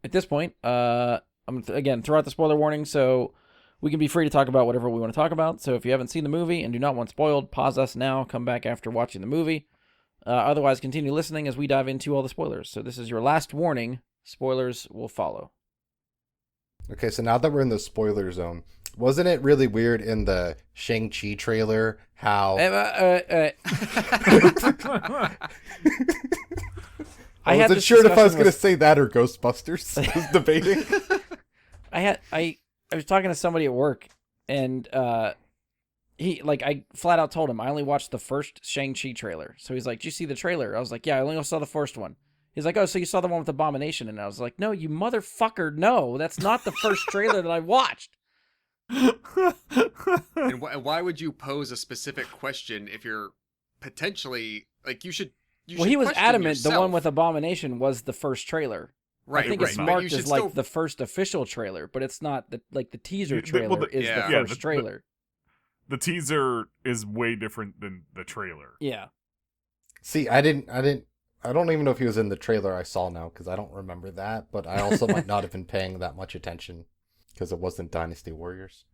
at this point, again, throw out the spoiler warning so we can be free to talk about whatever we want to talk about. So if you haven't seen the movie and do not want spoiled, pause us now, come back after watching the movie. Otherwise, continue listening as we dive into all the spoilers. So this is your last warning. Spoilers will follow. Okay, so now that we're in the spoiler zone, wasn't it really weird in the Shang-Chi trailer how... I wasn't sure if I was going to say that or Ghostbusters. I was debating. I was talking to somebody at work, and I flat out told him I only watched the first Shang-Chi trailer. So he's like, "Did you see the trailer?" I was like, "Yeah, I only saw the first one." He's like, "Oh, so you saw the one with Abomination?" And I was like, "No, you motherfucker, no, that's not the first trailer that I watched." And why would you pose a specific question if you're potentially you should? Well, he was adamant the one with Abomination was the first trailer. Right, I think it's marked as the first official trailer, but it's not. The teaser trailer is the first trailer. The teaser is way different than the trailer. Yeah. See, I don't even know if he was in the trailer I saw now because I don't remember that, but I also might not have been paying that much attention because it wasn't Dynasty Warriors.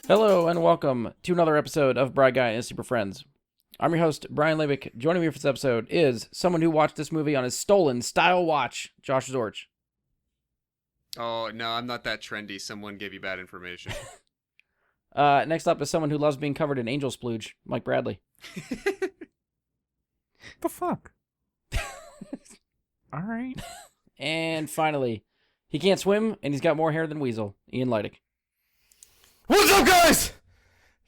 Hello and welcome to another episode of Bright Guy and Super Friends. I'm your host, Brian Levick. Joining me for this episode is someone who watched this movie on his stolen style watch, Josh Zorch. Oh, no, I'm not that trendy. Someone gave you bad information. Next up is someone who loves being covered in angel splooge, Mike Bradley. The fuck? All right. And finally, he can't swim and he's got more hair than Weasel, Ian Leidick. What's up, guys?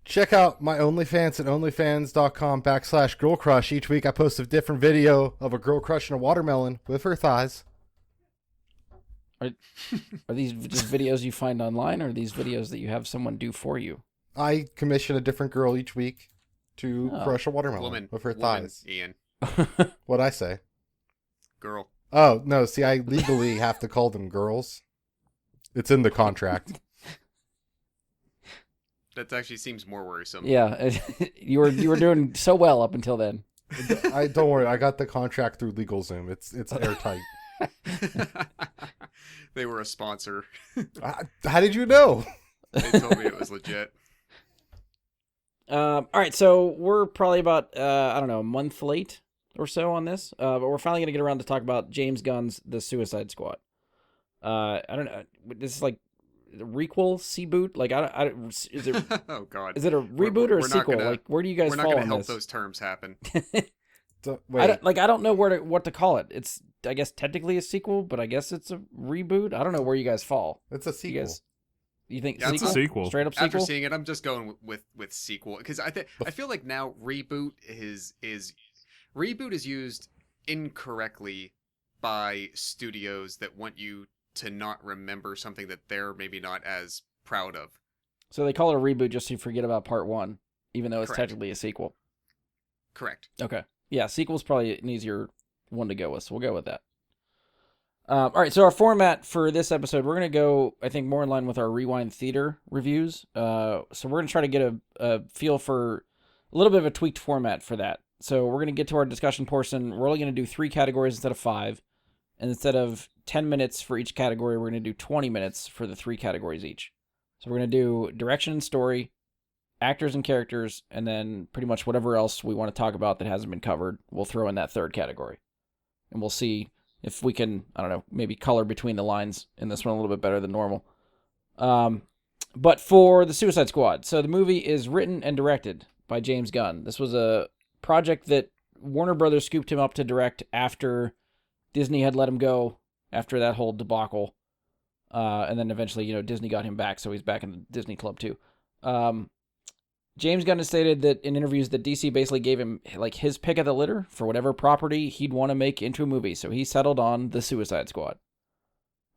Check out my OnlyFans at onlyfans.com/girlcrush. Each week I post a different video of a girl crushing a watermelon with her thighs. Are these just videos you find online, or are these videos that you have someone do for you? I commission a different girl each week to crush a watermelon with her thighs. Ian. What'd I say? Girl. Oh, no, see, I legally have to call them girls. It's in the contract. That actually seems more worrisome. Yeah, you were doing so well up until then. Don't worry, I got the contract through LegalZoom. It's airtight. They were a sponsor. How did you know? They told me it was legit. All right, so we're probably about a month late or so on this, but we're finally gonna get around to talk about James Gunn's The Suicide Squad. I don't know. This is like a requel, sequel. Like is it? Oh God! Is it a reboot or a sequel? Like, where do you guys fall on this? We're not gonna help those terms happen. Wait. I don't know what to call it. It's, I guess, technically a sequel, but I guess it's a reboot. I don't know where you guys fall. It's a sequel. You think it's a sequel? Straight up sequel? After seeing it, I'm just going with sequel because I feel like now reboot is used incorrectly by studios that want you to not remember something that they're maybe not as proud of. So they call it a reboot just so you forget about part one, even though it's Correct. technically a sequel. Correct. Okay. Yeah, sequel's probably an easier one to go with, so we'll go with that. All right, so our format for this episode, we're going to go, I think, more in line with our Rewind Theater reviews. So we're going to try to get a feel for a little bit of a tweaked format for that. So we're going to get to our discussion portion. We're only going to do 3 categories instead of 5. And instead of 10 minutes for each category, we're going to do 20 minutes for the 3 categories each. So we're going to do direction and story, actors and characters, and then pretty much whatever else we want to talk about that hasn't been covered, we'll throw in that 3rd category. And we'll see if we can, I don't know, maybe color between the lines in this one a little bit better than normal. But for The Suicide Squad, so the movie is written and directed by James Gunn. This was a project that Warner Brothers scooped him up to direct after Disney had let him go after that whole debacle. And then eventually, Disney got him back, so he's back in the Disney Club too. James Gunn has stated that in interviews that DC basically gave him like his pick of the litter for whatever property he'd want to make into a movie. So he settled on the Suicide Squad.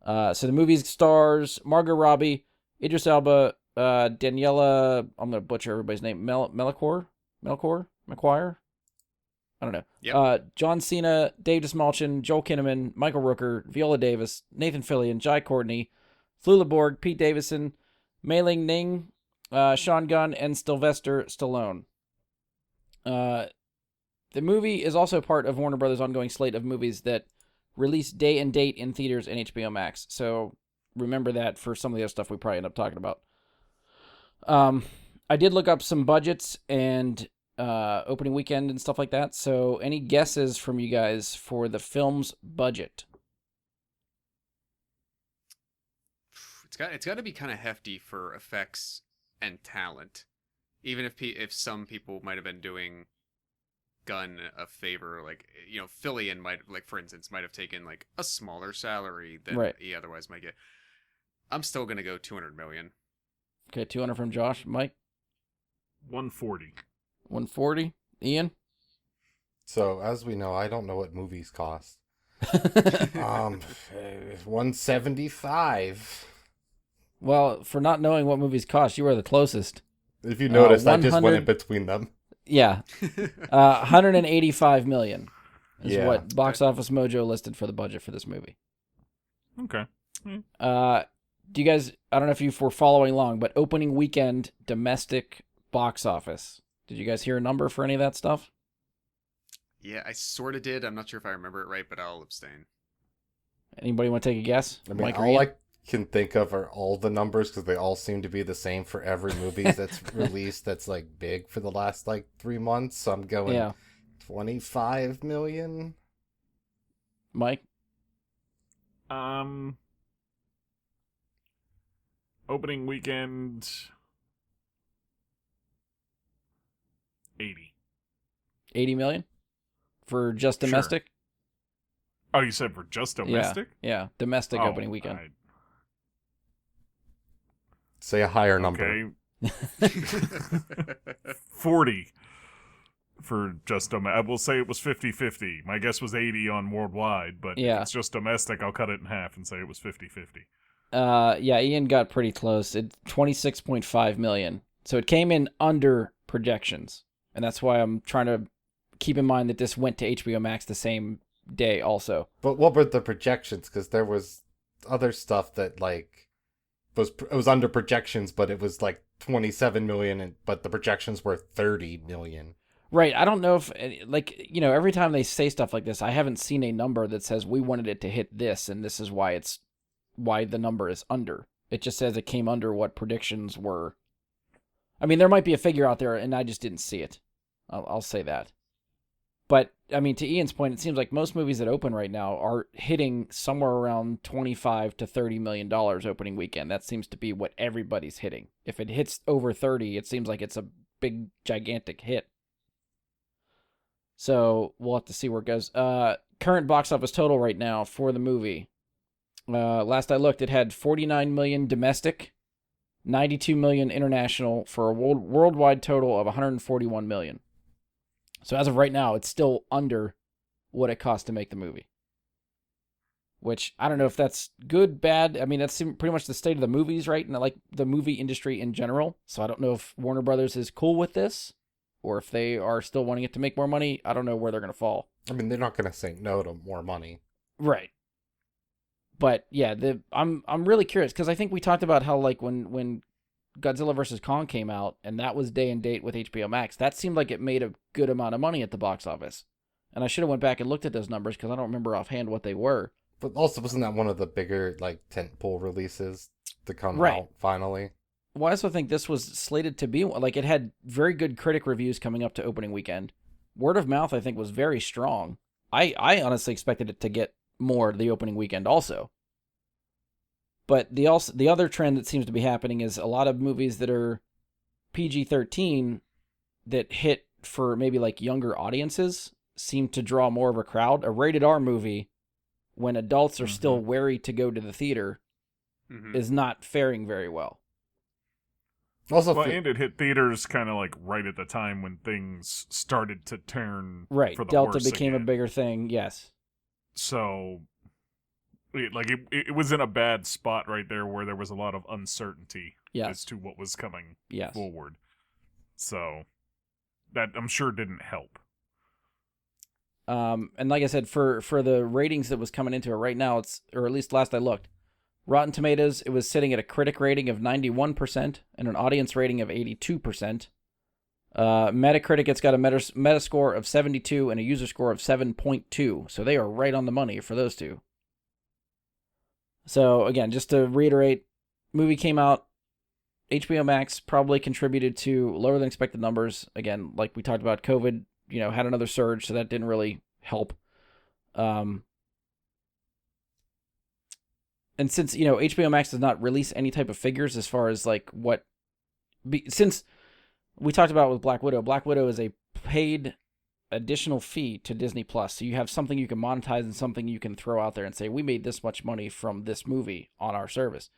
So the movie stars Margot Robbie, Idris Elba, Daniela, I'm going to butcher everybody's name, McQuire? I don't know. Yep. John Cena, Dave Desmalchin, Joel Kinnaman, Michael Rooker, Viola Davis, Nathan Fillion, Jai Courtney, Flula Borg, Pete Davidson, Mei Ling Ning, Sean Gunn, and Sylvester Stallone. The movie is also part of Warner Brothers' ongoing slate of movies that release day and date in theaters and HBO Max. So remember that for some of the other stuff we probably end up talking about. I did look up some budgets and opening weekend and stuff like that. So any guesses from you guys for the film's budget? It's got to be kind of hefty for effects and talent, even if some people might have been doing Gunn a favor, like Fillion might, like for instance, might have taken like a smaller salary than he otherwise might get. I'm still gonna go 200 million. Okay, 200 from Josh. Mike? 140. 140. Ian? So as we know, I don't know what movies cost. 175. Well, for not knowing what movies cost, you were the closest. If you noticed, I just went in between them. Yeah. 185 million is what Box Office Mojo listed for the budget for this movie. Okay. Do you guys, I don't know if you were following along, but opening weekend domestic box office. Did you guys hear a number for any of that stuff? Yeah, I sort of did. I'm not sure if I remember it right, but I'll abstain. Anybody want to take a guess? I mean, all I can think of are all the numbers because they all seem to be the same for every movie that's released that's like big for the last like 3 months. So I'm going 25 million. Mike? Opening weekend 80 million for just domestic? Oh, you said for just domestic? Yeah, domestic opening weekend. Say a higher number. Okay. 40 for just domestic. I will say it was 50-50. My guess was 80 on worldwide, but if it's just domestic, I'll cut it in half and say it was 50-50. Ian got pretty close. It's 26.5 million. So it came in under projections. And that's why I'm trying to keep in mind that this went to HBO Max the same day also. But what were the projections? Because there was other stuff that like it was under projections, but it was like 27 million, but the projections were 30 million. Right. I don't know if, like, every time they say stuff like this, I haven't seen a number that says we wanted it to hit this, and this is why the number is under. It just says it came under what predictions were. I mean, there might be a figure out there, and I just didn't see it. I'll say that. But, I mean, to Ian's point, it seems like most movies that open right now are hitting somewhere around $25 to $30 million opening weekend. That seems to be what everybody's hitting. If it hits over 30, it seems like it's a big, gigantic hit. So, we'll have to see where it goes. Current box office total right now for the movie. Last I looked, it had 49 million domestic, 92 million international, for a worldwide total of 141 million. So as of right now, it's still under what it cost to make the movie. Which, I don't know if that's good, bad. I mean, that's pretty much the state of the movies, right? And like the movie industry in general. So I don't know if Warner Brothers is cool with this, or if they are still wanting it to make more money. I don't know where they're going to fall. I mean, they're not going to say no to more money. Right. But yeah, I'm really curious because I think we talked about how like when Godzilla vs. Kong came out and that was day and date with HBO Max, that seemed like it made a good amount of money at the box office. And I should have went back and looked at those numbers because I don't remember offhand what they were. But also, wasn't that one of the bigger like tentpole releases to come out finally? Well, I also think this was slated to be like it had very good critic reviews coming up to opening weekend. Word of mouth, I think, was very strong. I honestly expected it to get more the opening weekend also. But the other trend that seems to be happening is a lot of movies that are PG-13 that hit for maybe like younger audiences seem to draw more of a crowd. A rated R movie, when adults are still wary to go to the theater, is not faring very well. Also, well, and it hit theaters kind of like right at the time when things started to turn right. for the Delta worse became again. a bigger thing. Yes. So, it was in a bad spot right there where there was a lot of uncertainty as to what was coming forward. So, that I'm sure didn't help. And like I said, for the ratings that was coming into it right now, or at least last I looked, Rotten Tomatoes, it was sitting at a critic rating of 91% and an audience rating of 82%. Metacritic, it's got a metascore of 72 and a user score of 7.2. So they are right on the money for those two. So again, just to reiterate, movie came out. HBO Max probably contributed to lower than expected numbers. Again, like we talked about, COVID, had another surge, so that didn't really help. And since, HBO Max does not release any type of figures as far as like since we talked about with Black Widow is a paid additional fee to Disney Plus. So you have something you can monetize and something you can throw out there and say, we made this much money from this movie on our service.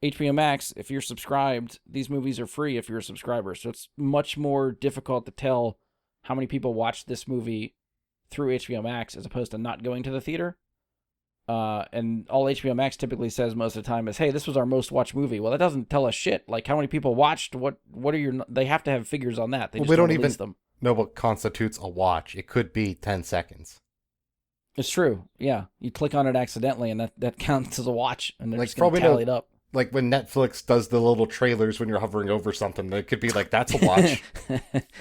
HBO Max, if you're subscribed, these movies are free if you're a subscriber. So it's much more difficult to tell how many people watched this movie through HBO Max as opposed to not going to the theater. And all HBO Max typically says most of the time is, hey, this was our most watched movie. Well, that doesn't tell us shit. Like, how many people watched? What are your... They have to have figures on that. They just we don't release even them. know what constitutes a watch. It could be 10 seconds. It's true. Yeah. You click on it accidentally, and that counts as a watch, and they're Like, just going to tally it up. Like when Netflix does the little trailers when you're hovering over something, they could be like, that's a watch.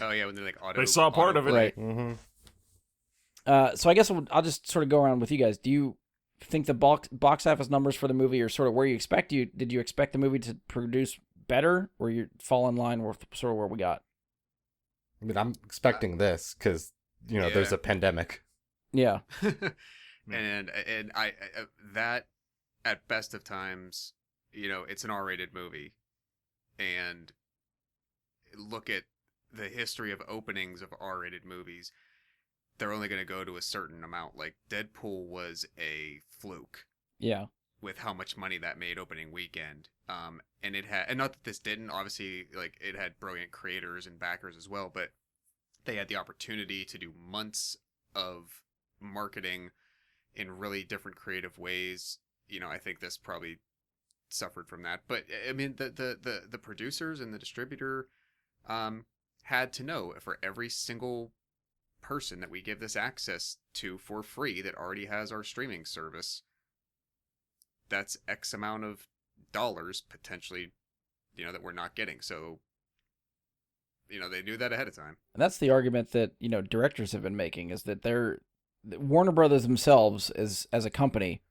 Oh, yeah, when they're like They saw part of it. Right. Mm-hmm. So I guess I'll just sort of go around with you guys. Do you think the box office numbers for the movie are sort of where you expect? Did you expect the movie to produce better, or you fall in line with sort of where we got? I mean, I'm expecting this because, there's a pandemic. Yeah. and I that at best of times, it's an R-rated movie, and look at the history of openings of R-rated movies. They're only going to go to a certain amount. Like Deadpool was a fluke. Yeah. With how much money that made opening weekend. And it had, and not that this didn't, obviously, like, it had brilliant creators and backers as well, but they had the opportunity to do months of marketing in really different creative ways. I think this probably suffered from that. But I mean, the producers and the distributor had to know, for every single person that we give this access to for free that already has our streaming service, that's X amount of dollars potentially, that we're not getting. So, they knew that ahead of time. And that's the argument that, directors have been making, is that Warner Brothers themselves as a company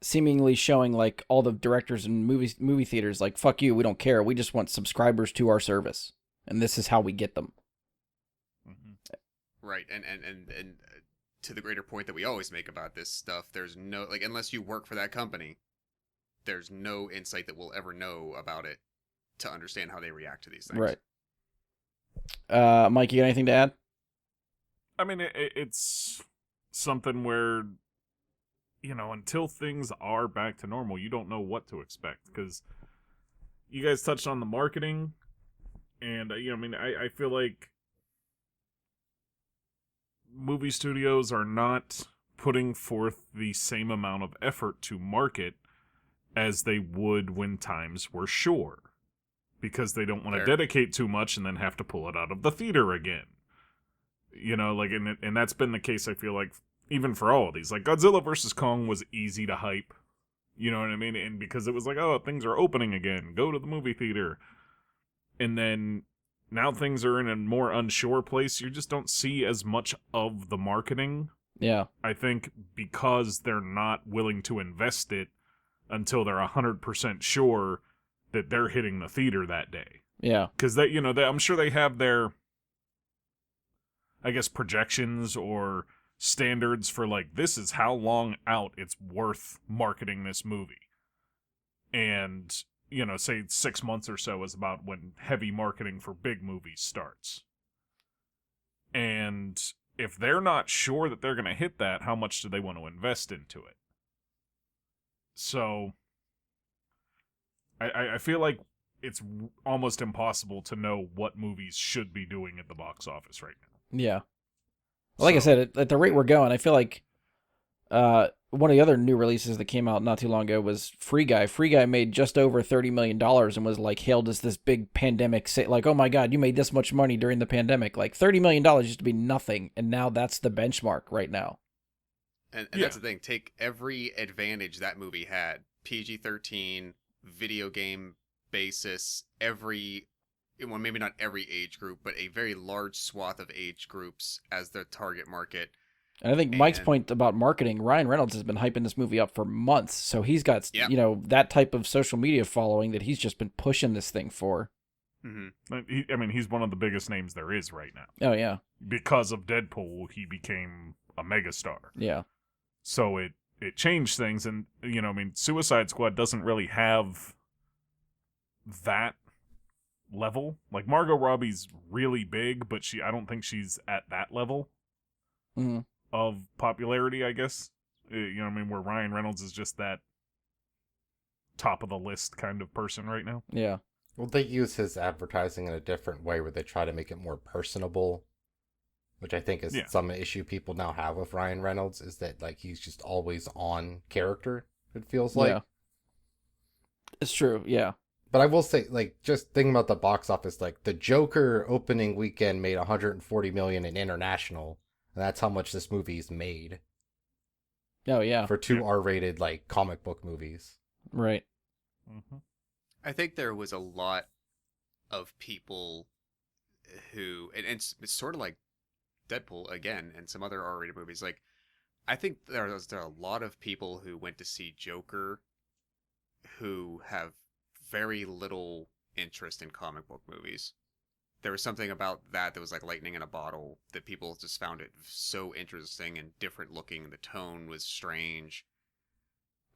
seemingly showing like all the directors and movie theaters like, fuck you, we don't care. We just want subscribers to our service. And this is how we get them. Right. And to the greater point that we always make about this stuff, there's no, like, unless you work for that company, there's no insight that we'll ever know about it to understand how they react to these things. Right. Mike, you got anything to add? I mean, it's something where, until things are back to normal, you don't know what to expect. Because you guys touched on the marketing, and, I feel like movie studios are not putting forth the same amount of effort to market as they would when times were sure, because they don't want to dedicate too much and then have to pull it out of the theater again. And that's been the case, I feel like, even for all of these. Like, Godzilla vs. Kong was easy to hype, you know what I mean? And because it was like, oh, things are opening again, go to the movie theater. And then now things are in a more unsure place. You just don't see as much of the marketing. Yeah. I think because they're not willing to invest it until they're 100% sure that they're hitting the theater that day. Yeah. Because I'm sure they have their, I guess, projections or standards for, like, this is how long out it's worth marketing this movie. And, say 6 months or so is about when heavy marketing for big movies starts. And if they're not sure that they're going to hit that, how much do they want to invest into it? So I feel like it's almost impossible to know what movies should be doing at the box office right now. Yeah. Well, like I said, at the rate we're going, I feel like one of the other new releases that came out not too long ago was Free Guy. Free Guy made just over $30 million and was like hailed as this big pandemic, like, oh my God, you made this much money during the pandemic. Like $30 million used to be nothing, and now that's the benchmark right now. And that's the thing. Take every advantage that movie had. PG-13, video game basis, well, maybe not every age group, but a very large swath of age groups as their target market. And I think Mike's point about marketing, Ryan Reynolds has been hyping this movie up for months. So he's got, that type of social media following that he's just been pushing this thing for. Mm-hmm. He's one of the biggest names there is right now. Oh, yeah. Because of Deadpool, he became a megastar. Yeah. So it changed things. And, Suicide Squad doesn't really have that level. Like, Margot Robbie's really big, but I don't think she's at that level. Mm-hmm. Of popularity, I guess. Where Ryan Reynolds is just that top of the list kind of person right now. Yeah. Well, they use his advertising in a different way where they try to make it more personable, which I think is some issue people now have with Ryan Reynolds, is that, like, he's just always on character, it feels like. Yeah. It's true, yeah. But I will say, like, just thinking about the box office, like, the Joker opening weekend made $140 million in international. And that's how much this movie's made. Oh, yeah. For two R-rated, like, comic book movies. Right. Mm-hmm. I think there was a lot of people who... And it's sort of like Deadpool, again, and some other R-rated movies. Like, I think there are a lot of people who went to see Joker who have very little interest in comic book movies. There was something about that was like lightning in a bottle, that people just found it so interesting and different looking. The tone was strange.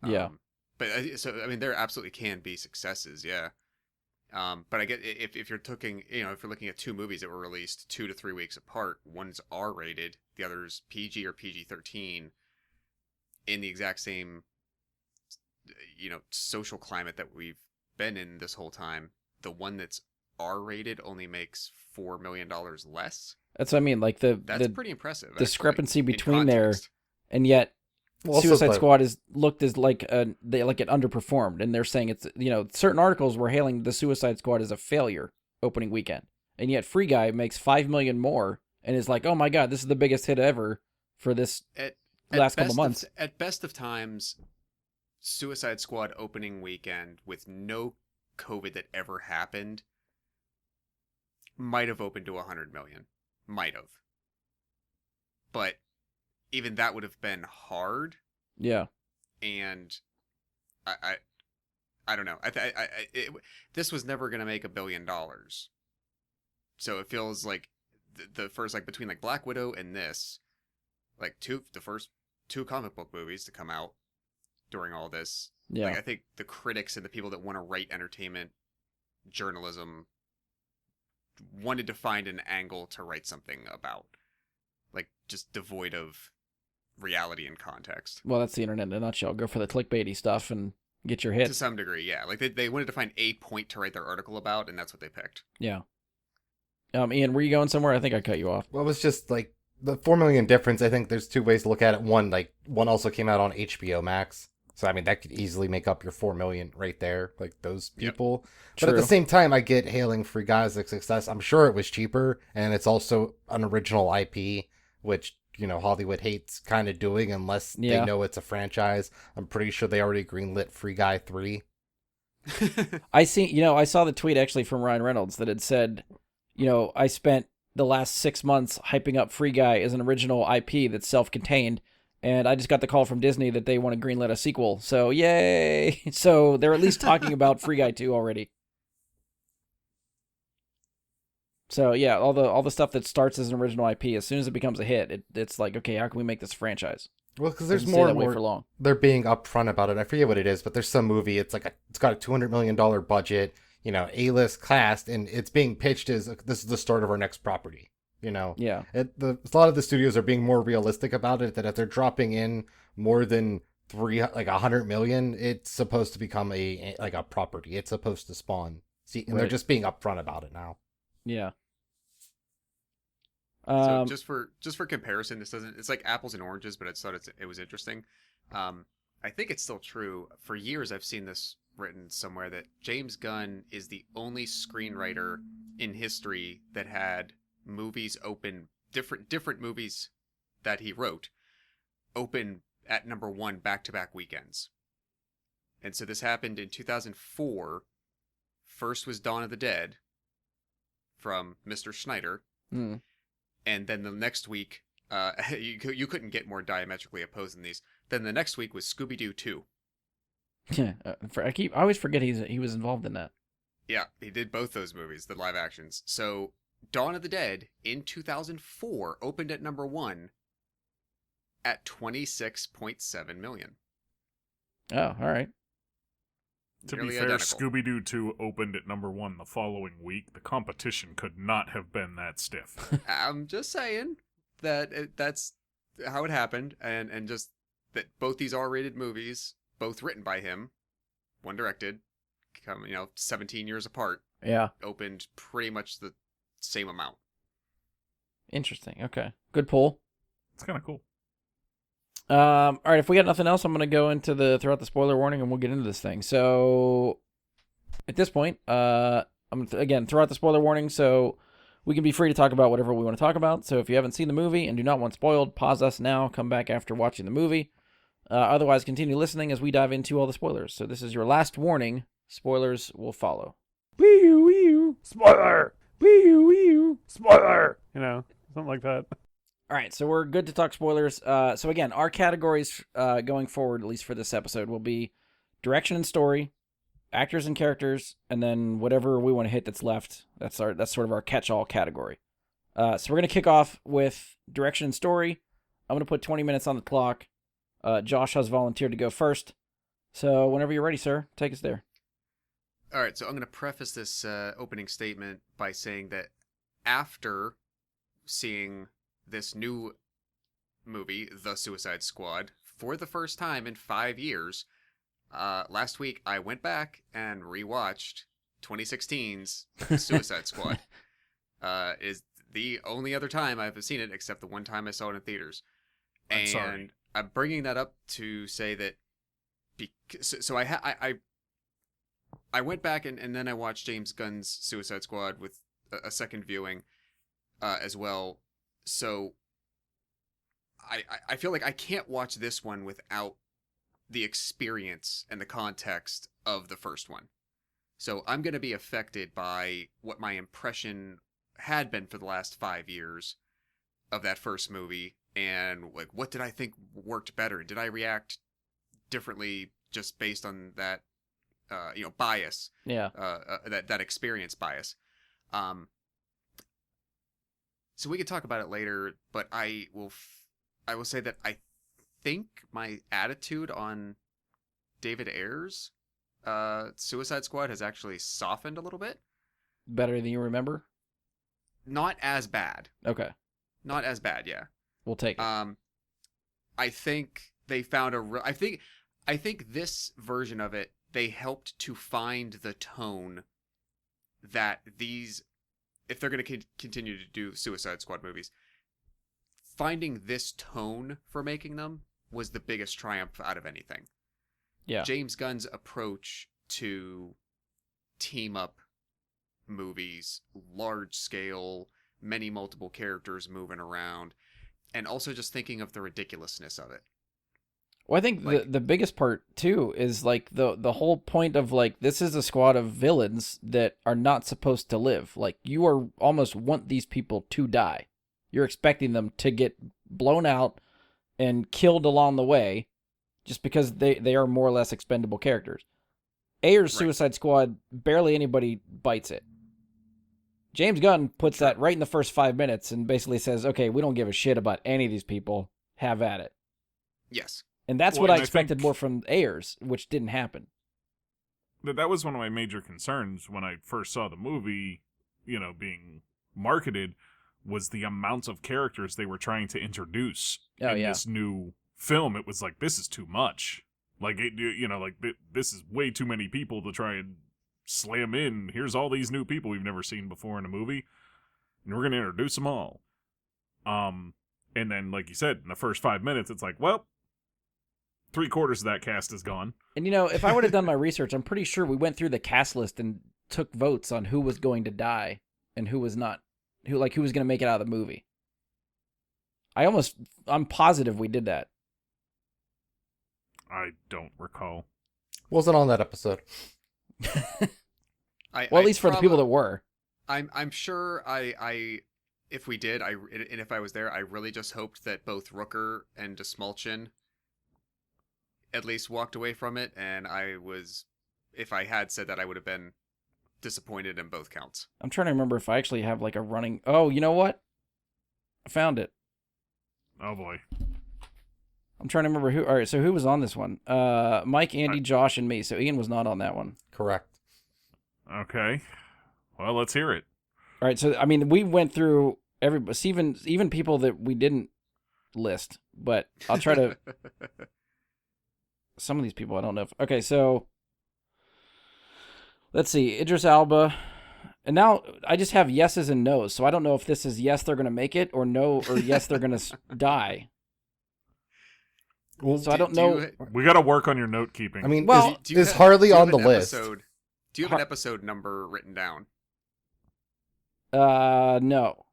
Yeah. There absolutely can be successes, yeah. But I get if you're looking at two movies that were released 2 to 3 weeks apart, one's R-rated, the other's PG or PG-13, in the exact same, social climate that we've been in this whole time, the one that's R-rated only makes $4 million less. That's what I mean. Like that's pretty impressive. Discrepancy between there, and yet Suicide Squad is looked as like it underperformed, and they're saying it's certain articles were hailing the Suicide Squad as a failure opening weekend, and yet Free Guy makes $5 million more and is like, oh my God, this is the biggest hit ever for this last couple months. At best of times, Suicide Squad opening weekend with no COVID that ever happened might have opened to 100 million. Might have. But even that would have been hard. Yeah. And I don't know. This was never going to make $1 billion. So it feels like the first, like, between like Black Widow and this, like the first two comic book movies to come out during all this. Yeah. Like, I think the critics and the people that want to write entertainment journalism wanted to find an angle to write something about, like, just devoid of reality and context. Well, that's the internet in a nutshell. Go for the clickbaity stuff and get your hit. To some degree, yeah. Like, they wanted to find a point to write their article about, and that's what they picked. Yeah. Ian, were you going somewhere? I think I cut you off. Well, it was just, like, the $4 million difference. I think there's two ways to look at it. One also came out on HBO Max. So, I mean, that could easily make up your $4 million right there, like those people. Yep. But at the same time, I get hailing Free Guy as a success. I'm sure it was cheaper, and it's also an original IP, which, Hollywood hates kind of doing unless they know it's a franchise. I'm pretty sure they already greenlit Free Guy 3. I saw the tweet actually from Ryan Reynolds that had said, I spent the last 6 months hyping up Free Guy as an original IP that's self-contained. And I just got the call from Disney that they want to greenlit a sequel. So, yay! So, they're at least talking about Free Guy 2 already. So, yeah, all the stuff that starts as an original IP, as soon as it becomes a hit, it's like, okay, how can we make this a franchise? Well, because there's more and more for long. They're being upfront about it. I forget what it is, but there's some movie. It's got a $200 million budget, A-list cast, and it's being pitched as this is the start of our next property. Yeah. A lot of the studios are being more realistic about it, that if they're dropping in more than 100 million, it's supposed to become a property. It's supposed to spawn See, and they're just being upfront about it now. Yeah. So just for comparison, it's like apples and oranges, but I thought it was interesting. I think it's still true. For years, I've seen this written somewhere that James Gunn is the only screenwriter in history that had movies open different movies that he wrote open at number one back-to-back weekends. And so this happened in 2004. First was Dawn of the Dead from Mr. Schneider. Mm. And then the next week, you couldn't get more diametrically opposed than these. Then the next week was Scooby-Doo 2. Yeah, I always forget he was involved in that. Yeah, he did both those movies, the live actions. So Dawn of the Dead in 2004 opened at number one at 26.7 million. Oh, all right. To Nearly be fair, identical. Scooby-Doo 2 opened at number one the following week. The competition could not have been that stiff. I'm just saying that that's how it happened, and just that both these R-rated movies, both written by him, one directed, 17 years apart, Yeah. opened pretty much the same amount. Interesting. Okay. Good pull. It's kind of cool. All right, if we got nothing else, I'm going to go into throughout the spoiler warning and we'll get into this thing. So at this point, I'm going to, again, throughout the spoiler warning, so we can be free to talk about whatever we want to talk about. So if you haven't seen the movie and do not want spoiled, pause us now, come back after watching the movie. Otherwise, continue listening as we dive into all the spoilers. So this is your last warning. Spoilers will follow. Wee-oo, spoiler! Wee-oo, spoiler! Something like that. All right, so we're good to talk spoilers. So again, our categories going forward, at least for this episode, will be direction and story, actors and characters, and then whatever we want to hit that's left. That's sort of our catch-all category. So we're gonna kick off with direction and story. I'm gonna put 20 minutes on the clock. Josh has volunteered to go first, so whenever you're ready, sir, take us there. All right, so I'm going to preface this opening statement by saying that after seeing this new movie, The Suicide Squad, for the first time in 5 years, last week I went back and rewatched 2016's Suicide Squad. Is the only other time I've seen it, except the one time I saw it in theaters. I'm sorry. I'm bringing that up to say that so I went back and then I watched James Gunn's Suicide Squad with a second viewing as well. So I feel like I can't watch this one without the experience and the context of the first one. So I'm going to be affected by what my impression had been for the last 5 years of that first movie, and like what did I think worked better? Did I react differently just based on that bias? Yeah. That experience bias. So we could talk about it later, but I will say that I think my attitude on David Ayer's Suicide Squad has actually softened a little bit. Better than you remember? Not as bad. Okay. Not as bad, yeah. We'll take it. I think they found I think this version of it, they helped to find the tone that these, if they're going to continue to do Suicide Squad movies, finding this tone for making them was the biggest triumph out of anything. Yeah. James Gunn's approach to team up movies, large scale, many multiple characters moving around, and also just thinking of the ridiculousness of it. Well, I think the biggest part too is like the whole point of like this is a squad of villains that are not supposed to live. Like you are almost want these people to die. You're expecting them to get blown out and killed along the way just because they are more or less expendable characters. Ayer's Suicide Squad, barely anybody bites it. James Gunn puts that right in the first 5 minutes and basically says, okay, we don't give a shit about any of these people. Have at it. Yes. And that's Well, what I and I expected think- more from Ayers, which didn't happen. That was one of my major concerns when I first saw the movie, being marketed, was the amounts of characters they were trying to introduce in this new film. It was like, this is too much. Like, this is way too many people to try and slam in. Here's all these new people we've never seen before in a movie, and we're going to introduce them all. And then, like you said, in the first 5 minutes, it's like, well, 3/4 of that cast is gone. And, if I would have done my research, I'm pretty sure we went through the cast list and took votes on who was going to die and who was not. Who was going to make it out of the movie. I'm positive we did that. I don't recall. Wasn't on that episode. At least for the people that were. I'm sure I if we did, and if I was there, I really just hoped that both Rooker and Desmalchin at least walked away from it, and if I had said that, I would have been disappointed in both counts. I'm trying to remember if I actually have like a running... Oh, you know what? I found it. Oh, boy. I'm trying to remember who... All right, so who was on this one? Mike, Andy, Josh, and me. So Ian was not on that one. Correct. Okay. Well, let's hear it. All right, so, we went through even people that we didn't list, but I'll try to... Some of these people, I don't know if... Okay, so... Let's see. Idris Elba. And now I just have yeses and nos, so I don't know if this is yes, they're going to make it, or no, or yes, they're going to die. Well, so I don't know. We got to work on your note keeping. I mean, well, is Harley on the list? Do you have an episode number written down? No.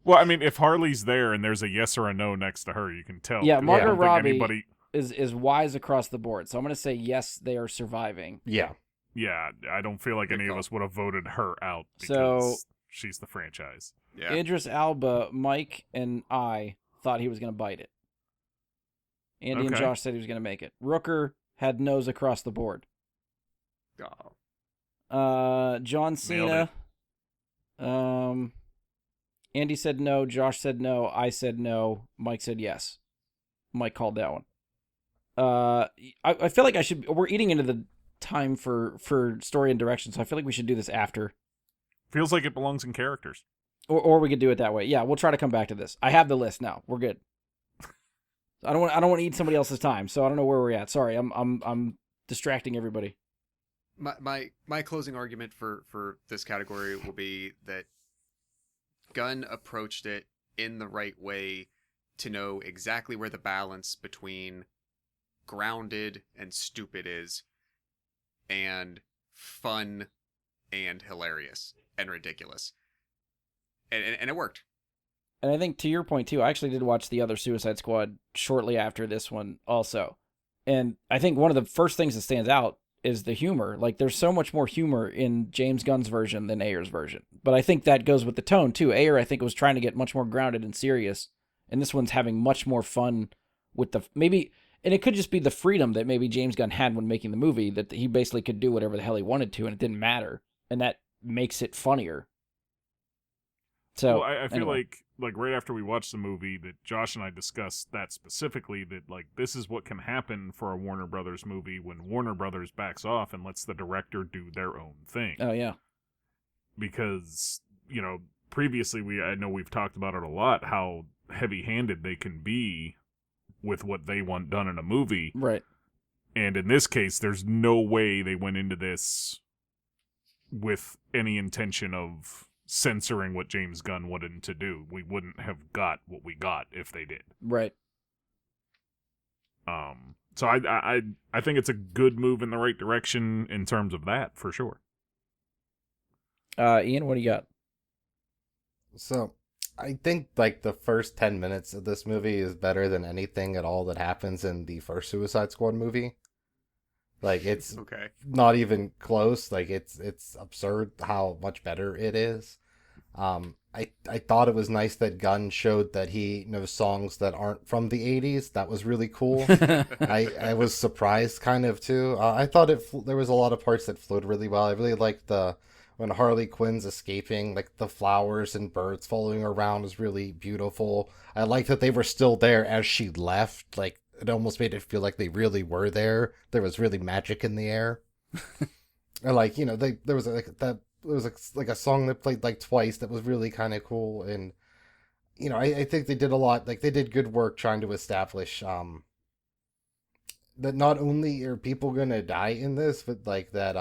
Well, I mean, if Harley's there and there's a yes or a no next to her, you can tell. Yeah, Margot Robbie anybody... is wise across the board. So I'm going to say yes, they are surviving. Yeah. Yeah, I don't feel like any of us would have voted her out because So, she's the franchise. Yeah. Idris Elba, Mike, and I thought he was going to bite it. Andy and Josh said he was going to make it. Rooker had no's across the board. Oh. John Cena. Andy said no. Josh said no. I said no. Mike said yes. Mike called that one. I feel like we're eating into the time for story and direction, so I feel like we should do this after. Feels like it belongs in characters. Or we could do it that way. Yeah, we'll try to come back to this. I have the list now. We're good. I don't want to eat somebody else's time, so I don't know where we're at. Sorry, I'm distracting everybody. My closing argument for this category will be that Gunn approached it in the right way to know exactly where the balance between grounded and stupid is, and fun and hilarious and ridiculous. And it worked. And I think to your point too, I actually did watch the other Suicide Squad shortly after this one also. And I think one of the first things that stands out is the humor. Like, there's so much more humor in James Gunn's version than Ayer's version. But I think that goes with the tone too. Ayer, I think, was trying to get much more grounded and serious. And this one's having much more fun with and it could just be the freedom that maybe James Gunn had when making the movie, that he basically could do whatever the hell he wanted to, and it didn't matter. And that makes it funnier. So I feel like right after we watched the movie, that Josh and I discussed that specifically, that like this is what can happen for a Warner Brothers movie when Warner Brothers backs off and lets the director do their own thing. Oh yeah. Because, previously I know we've talked about it a lot, how heavy-handed they can be with what they want done in a movie. Right. And in this case, there's no way they went into this with any intention of censoring what James Gunn wanted to do. We wouldn't have got what we got if they did. Right. So I think it's a good move in the right direction in terms of that, for sure. Ian, what do you got? So, I think like the first 10 minutes of this movie is better than anything at all that happens in the first Suicide Squad movie. Like, it's okay. Not even close. Like, it's absurd how much better it is. I thought it was nice that Gunn showed that he knows songs that aren't from the 80s. That was really cool. I was surprised kind of too. I thought there was a lot of parts that flowed really well. I really liked when Harley Quinn's escaping, like the flowers and birds following her around is really beautiful. I liked that they were still there as she left. Like, it almost made it feel like they really were there. There was really magic in the air. And like, there was like a song that played like twice that was really kind of cool. And, I think they did a lot, like they did good work trying to establish, that not only are people going to die in this, but like that,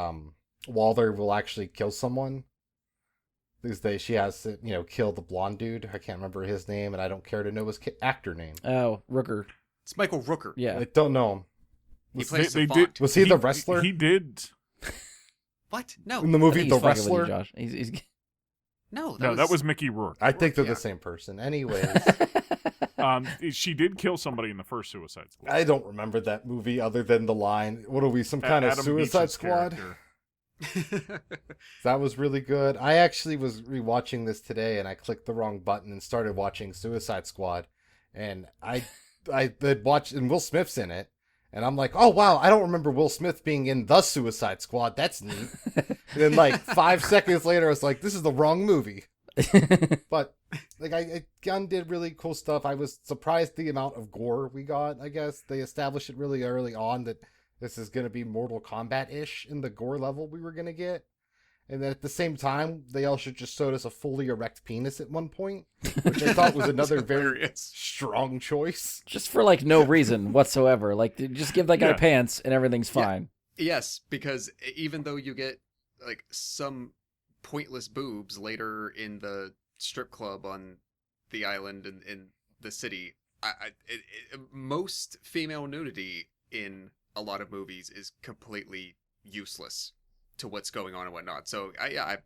Waller will actually kill someone. Because she has to, kill the blonde dude. I can't remember his name, and I don't care to know his actor name. Oh, Rooker. It's Michael Rooker. Yeah. I don't know him. He plays they Savant. Was he the wrestler? He did. What? No. In the I movie think The he's fucking with you, Wrestler? Josh. He's No, That was Mickey Rourke. I think they're Yeah. the same person. Anyways, She did kill somebody in the first Suicide Squad. I don't remember that movie other than the line, what are we, some kind of Adam Suicide Beach's Squad? character. That was really good. I actually was rewatching this today, and I clicked the wrong button and started watching Suicide Squad, and I had watched, and Will Smith's in it, and I'm like, oh wow, I don't remember Will Smith being in the Suicide Squad. That's neat. And then like 5 seconds later, I was like, this is the wrong movie. But like, Gunn did really cool stuff. I was surprised the amount of gore we got. I guess they established it really early on that this is going to be Mortal Kombat-ish in the gore level we were going to get. And then at the same time, they also just showed us a fully erect penis at one point, which I thought was another very hilarious. strong choice. just for like no reason whatsoever. Like, just give that guy Yeah. pants and everything's fine. Yes, because even though you get like some pointless boobs later in the strip club on the island in the city, most female nudity in a lot of movies is completely useless to what's going on and whatnot. So I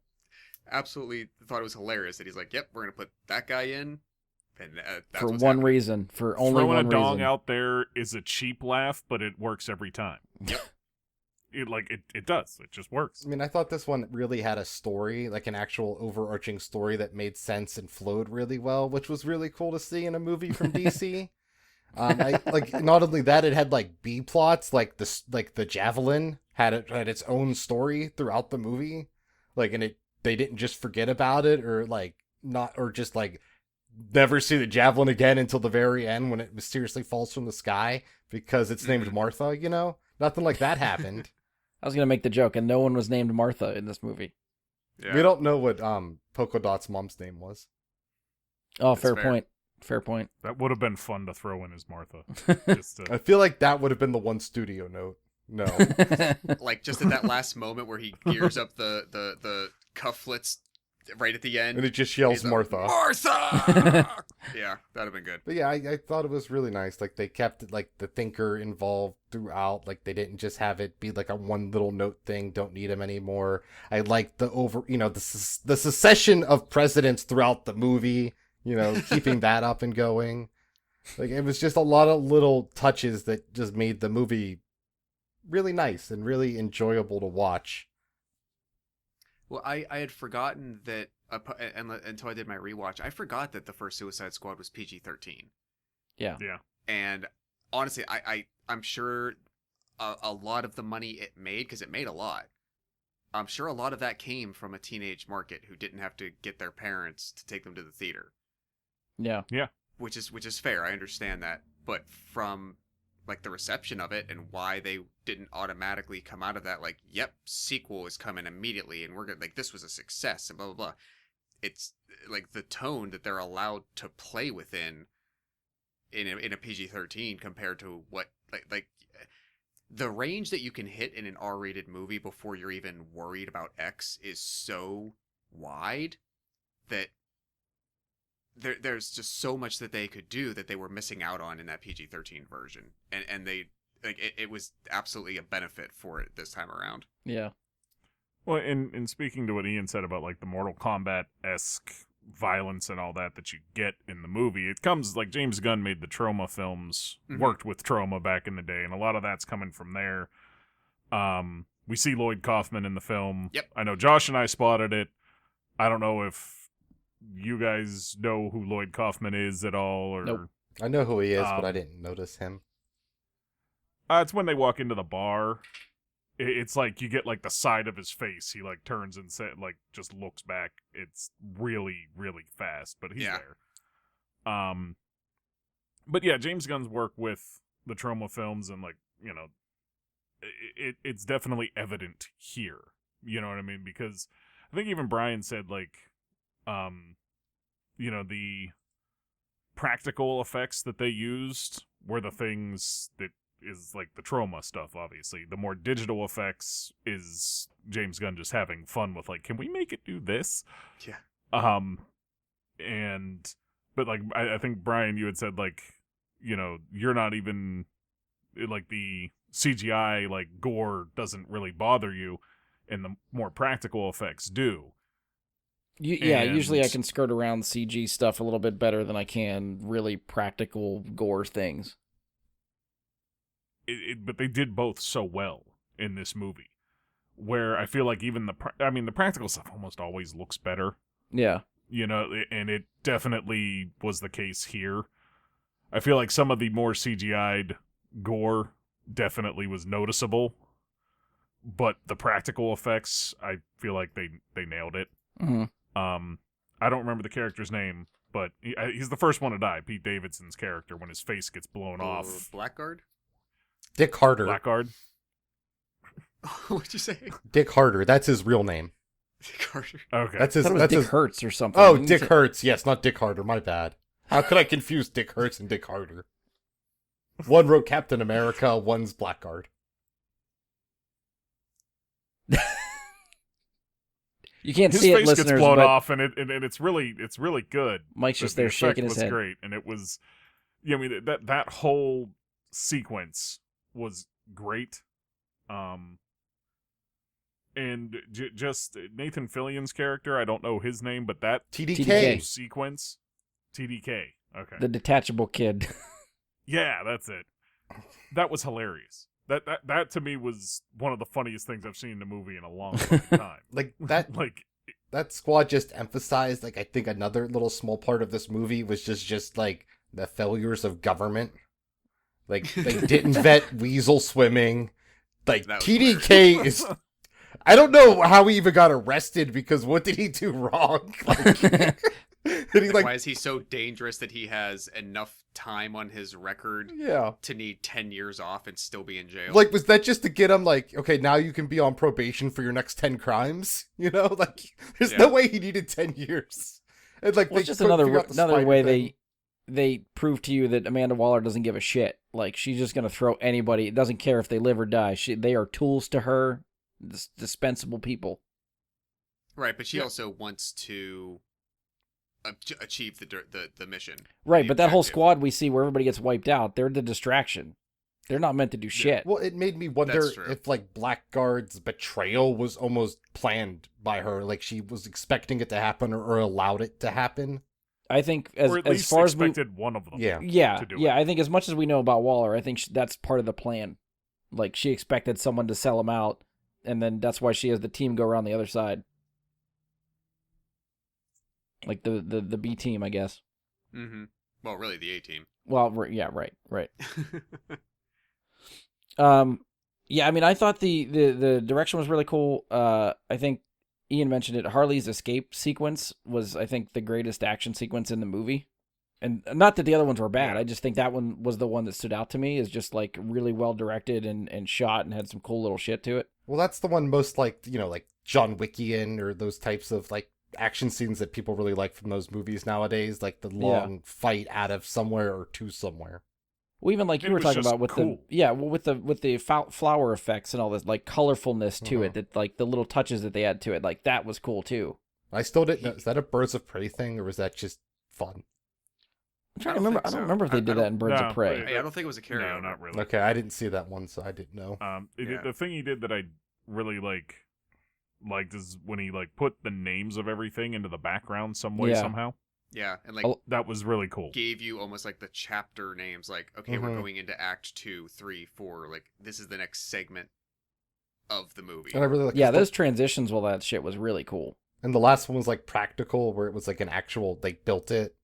absolutely thought it was hilarious that he's like, "Yep, we're gonna put that guy in," and that's For what's one happening. reason. For only Throwing one a dong reason. out there is a cheap laugh, but it works every time. Yep. It does. It just works. I mean, I thought this one really had a story, like an actual overarching story that made sense and flowed really well, which was really cool to see in a movie from DC. Not only that, it had like B plots, like the Javelin had its own story throughout the movie, they didn't just forget about it or just never see the Javelin again until the very end when it mysteriously falls from the sky because it's named Martha. Nothing like that happened. I was going to make the joke, and no one was named Martha in this movie. Yeah. We don't know what Polka Dot's mom's name was. Oh, That's fair fair. point. Fair point. That would have been fun to throw in as Martha. Just I to, feel like that would have been the one studio note. No. Like just at that last moment where he gears up the cufflets right at the end. And it just yells He's like, Martha. Martha! Yeah, that'd have been good. But yeah, I thought it was really nice. Like they kept it, like the thinker involved throughout. Like they didn't just have it be like a one little note thing. Don't need him anymore. I like the succession of presidents throughout the movie. Keeping that up and going. Like it was just a lot of little touches that just made the movie really nice and really enjoyable to watch. Well, I had forgotten that until I did my rewatch, I forgot that the first Suicide Squad was PG-13. Yeah. yeah. And honestly, I'm sure a lot of the money it made, because it made a lot, I'm sure a lot of that came from a teenage market who didn't have to get their parents to take them to the theater. Yeah. Which is fair. I understand that, but from like the reception of it and why they didn't automatically come out of that like, yep, sequel is coming immediately and we're gonna like this was a success and blah blah blah. It's like the tone that they're allowed to play within in a PG-13 compared to what like the range that you can hit in an R-rated movie before you're even worried about X is so wide that there's just so much that they could do that they were missing out on in that PG-13 version, and they like it was absolutely a benefit for it this time around. Yeah. Well, in speaking to what Ian said about like the Mortal Kombat-esque violence and all that you get in the movie, it comes like James Gunn made the Trauma films, worked with Trauma back in the day, and a lot of that's coming from there. We see Lloyd Kaufman in the film. Yep. I know Josh and I spotted it. I don't know if you guys know who Lloyd Kaufman is at all, or Nope. I know who he is, but I didn't notice him. It's when they walk into the bar. It's like you get like the side of his face. He like turns and just looks back. It's really, really fast, but he's Yeah. there. But yeah, James Gunn's work with the Trauma films and it's definitely evident here. You know what I mean? Because I think even Brian said the practical effects that they used were the things that is like the trauma stuff, obviously. The more digital effects is James Gunn just having fun with, like, can we make it do this? Yeah. But like, I think, Brian, you had said, like, you know, you're not even, like, the CGI, like, gore doesn't really bother you, and the more practical effects do. Usually I can skirt around CG stuff a little bit better than I can really practical gore things. But they did both so well in this movie, where I feel like even the practical stuff almost always looks better. Yeah. You know, and it definitely was the case here. I feel like some of the more CGI'd gore definitely was noticeable, but the practical effects, I feel like they nailed it. Mm-hmm. I don't remember the character's name, but he's the first one to die, Pete Davidson's character, when his face gets blown off. Blackguard? Dick Harder. Blackguard? What'd you say? Dick Harder. That's his real name. Dick Harder. Okay. That's his. I thought it was That's Dick his. Hurts or something. Oh, Didn't Dick you say- Hurts. Yes, not Dick Harder. My bad. How could I confuse Dick Hurts and Dick Harder? One wrote Captain America. One's Blackguard. You can't His see it, face listeners, gets blown but off, and it's really good. Mike's just The there effect shaking his was head. great, and it was, I mean, that whole sequence was great. And just Nathan Fillion's character, I don't know his name, but that TDK. whole sequence, TDK. Okay, The detachable kid. yeah, that's it. That was hilarious. That to me was one of the funniest things I've seen in a movie in a long time. Like that. Like, That squad just emphasized, like, I think another little small part of this movie was just like the failures of government. Like, they didn't vet weasel swimming. Like, That was TDK is. I don't know how he even got arrested, because what did he do wrong? Like, did he, Why is he so dangerous that he has enough time on his record yeah. to need 10 years off and still be in jail? Like, was that just to get him, like, okay, now you can be on probation for your next 10 crimes? You know, like, there's no way he needed 10 years. And, like, Well, it's just another way they prove to you that Amanda Waller doesn't give a shit. Like, she's just gonna throw anybody. It doesn't care if they live or die. They are tools to her, dispensable people. Right, but she also wants to achieve the mission. Right, the but that whole objective. squad we see where everybody gets wiped out, they're the distraction. They're not meant to do shit. Well, it made me wonder That's true. if, like, Blackguard's betrayal was almost planned by her. Like, she was expecting it to happen or allowed it to happen. I think or at as least far as we, expected one of them. Yeah. yeah, to do yeah, it. I think as much as we know about Waller, I think that's part of the plan. Like, she expected someone to sell him out, and then that's why she has the team go around the other side. Like the B team, I guess. Mm-hmm. Well, really, the A team. Well, yeah, right. Yeah, I mean, I thought the direction was really cool. I think Ian mentioned it. Harley's escape sequence was, I think, the greatest action sequence in the movie. And not that the other ones were bad. Yeah. I just think that one was the one that stood out to me, is just like really well directed and shot and had some cool little shit to it. Well, that's the one most, like, you know, like John Wickian or those types of, like, action scenes that people really like from those movies nowadays. Like the long fight out of somewhere or to somewhere. Well, even like you It were was talking just about with cool. with the flower effects and all this, like, colorfulness to it, that like the little touches that they add to it, like that was cool too. I still didn't know. Is that a Birds of Prey thing, or was that just fun? I'm trying to I don't remember. think I don't so. remember if they I did don't- that in Birds No, of Prey. Hey, I don't think it was a No, carryover. not really. Okay, I didn't see that one, so I didn't know. Yeah. The thing he did that I really liked is when he, like, put the names of everything into the background some way, Yeah. somehow. Yeah, and like Oh. That was really cool. gave you almost like the chapter names. Like, okay, we're Mhm. going into Act 2, 3, 4. Like, this is the next segment of the movie. And I really like. Yeah, those transitions, well, that shit was really cool. And the last one was like practical, where it was like an actual. They built it,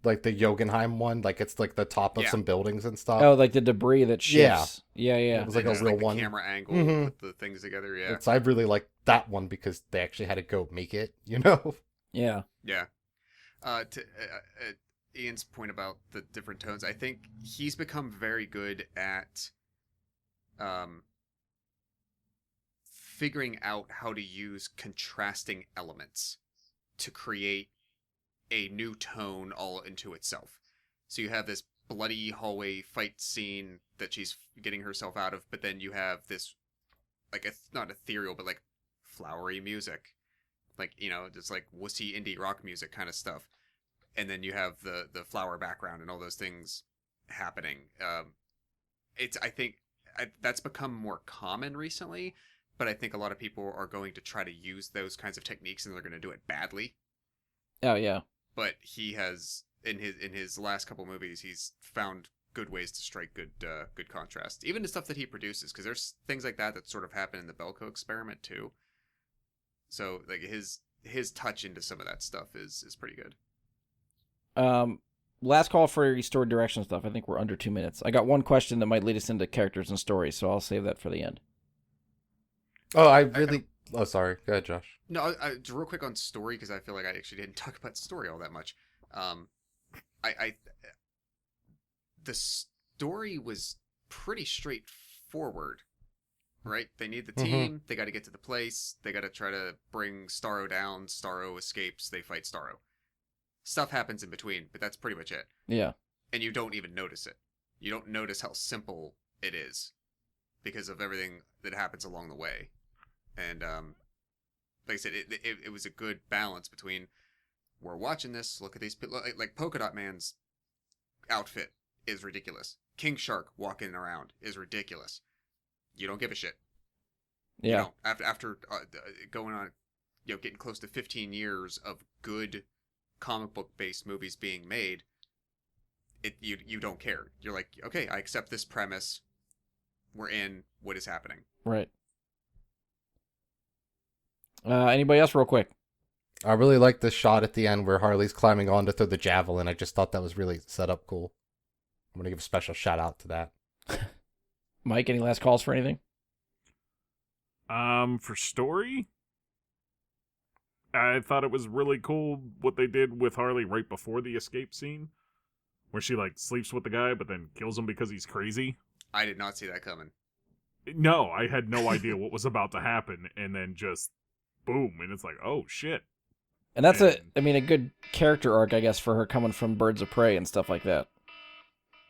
like the Jotunheim one. Like it's like the top of Yeah. some buildings and stuff. Oh, like the debris that shifts. Yeah. It was like Just a real the one. camera angle Mhm. with the things together. Yeah, I really like that one because they actually had to go make it. You know. Yeah. yeah. To Ian's point about the different tones, I think he's become very good at figuring out how to use contrasting elements to create a new tone all into itself. So you have this bloody hallway fight scene that she's getting herself out of, but then you have this, like, not ethereal, but like flowery music, like, just like wussy indie rock music kind of stuff, and then you have the flower background and all those things happening. I think that's become more common recently, but I think a lot of people are going to try to use those kinds of techniques, and they're going to do it badly. Oh yeah. But he has, in his last couple movies, he's found good ways to strike good contrast, even the stuff that he produces, because there's things like that sort of happen in the Belko Experiment too. So like his touch into some of that stuff is pretty good. Last call for restored direction stuff. I think we're under 2 minutes. I got one question that might lead us into characters and stories, so I'll save that for the end. Oh, sorry. Go ahead, Josh. No, just real quick on story, because I feel like I actually didn't talk about story all that much. The story was pretty straightforward, right? They need the team. They got to get to the place. They got to try to bring Starro down. Starro escapes. They fight Starro. Stuff happens in between, but that's pretty much it. Yeah. And you don't even notice it. You don't notice how simple it is because of everything that happens along the way. And like I said, it was a good balance between, we're watching this, look at these people, like Polka Dot Man's outfit is ridiculous. King Shark walking around is ridiculous. You don't give a shit. Yeah. After going on, getting close to 15 years of good comic book based movies being made, you don't care. You're like, okay, I accept this premise. We're in. What is happening? Right. Anybody else real quick? I really like the shot at the end where Harley's climbing on to throw the javelin. I just thought that was really set up cool. I'm going to give a special shout out to that. Mike, any last calls for anything? For story, I thought it was really cool what they did with Harley right before the escape scene, where she like sleeps with the guy but then kills him because he's crazy. I did not see that coming. No, I had no idea what was about to happen, and then just boom, and it's like, oh shit. And that's a good character arc, I guess, for her coming from Birds of Prey and stuff like that.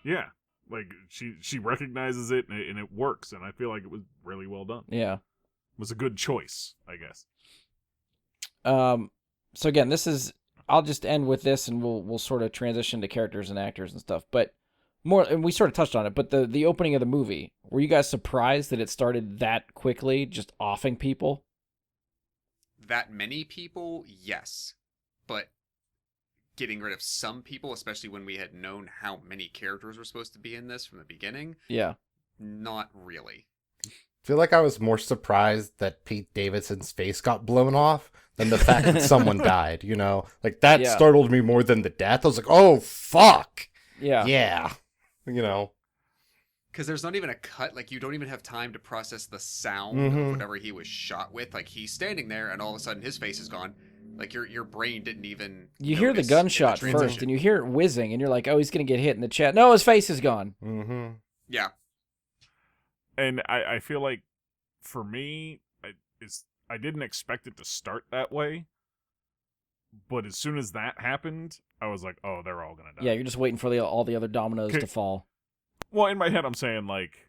Yeah, like she recognizes it and it works, and I feel like it was really well done. Yeah, it was a good choice, I guess. So again, I'll just end with this, and we'll sort of transition to characters and actors and stuff. But more, and we sort of touched on it. But the opening of the movie, were you guys surprised that it started that quickly, just offing people? That many people, yes, but getting rid of some people, especially when we had known how many characters were supposed to be in this from the beginning, yeah, not really. I feel like I was more surprised that Pete Davidson's face got blown off than the fact that someone died, Like, that startled me more than the death. I was like, oh, fuck! Yeah. Yeah. Because there's not even a cut. Like, you don't even have time to process the sound of whatever he was shot with. Like, he's standing there, and all of a sudden his face is gone. Like, your brain didn't even You hear the gunshot first, and you hear it whizzing, and you're like, oh, he's going to get hit in the chest. No, his face is gone. Mm-hmm. Yeah. And I feel like, for me, I didn't expect it to start that way. But as soon as that happened, I was like, oh, they're all going to die. Yeah, you're just waiting for all the other dominoes to fall. Well, in my head, I'm saying, like,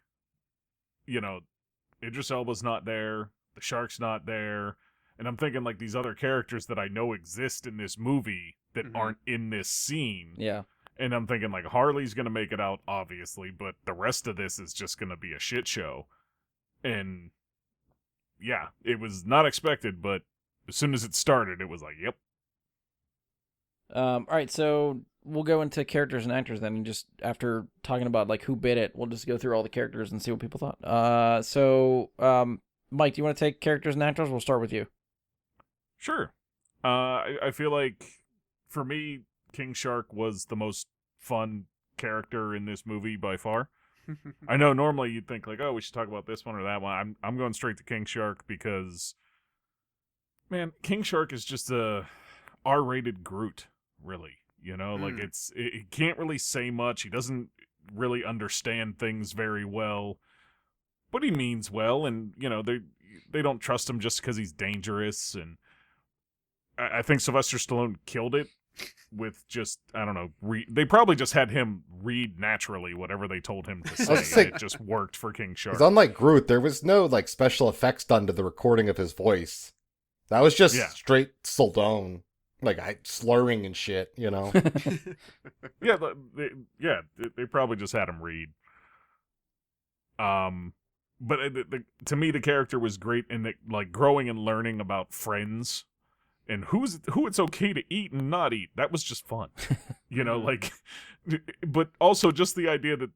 Idris Elba's not there, the Shark's not there, and I'm thinking, like, these other characters that I know exist in this movie that aren't in this scene. Yeah. And I'm thinking, like, Harley's going to make it out, obviously, but the rest of this is just going to be a shit show. And, yeah, it was not expected, but as soon as it started, it was like, yep. All right, so we'll go into characters and actors then, and just after talking about like who bit it, we'll just go through all the characters and see what people thought. So Mike, do you want to take characters and actors? We'll start with you. Sure. I feel like for me, King Shark was the most fun character in this movie by far. I know normally you'd think like, oh, we should talk about this one or that one. I'm going straight to King Shark because, man, King Shark is just a R-rated Groot, really. Like it can't really say much. He doesn't really understand things very well, but he means well, and they don't trust him just because he's dangerous. And I think Sylvester Stallone killed it with just, I don't know, they probably just had him read naturally whatever they told him to say. saying- And it just worked for King Shark. Because unlike Groot, there was no like special effects done to the recording of his voice. That was just straight Saldone, like slurring and shit, you know. Yeah, they probably just had him read. But to me, the character was great in like growing and learning about friends and who it's okay to eat and not eat. That was just fun, you know. Like, but also just the idea that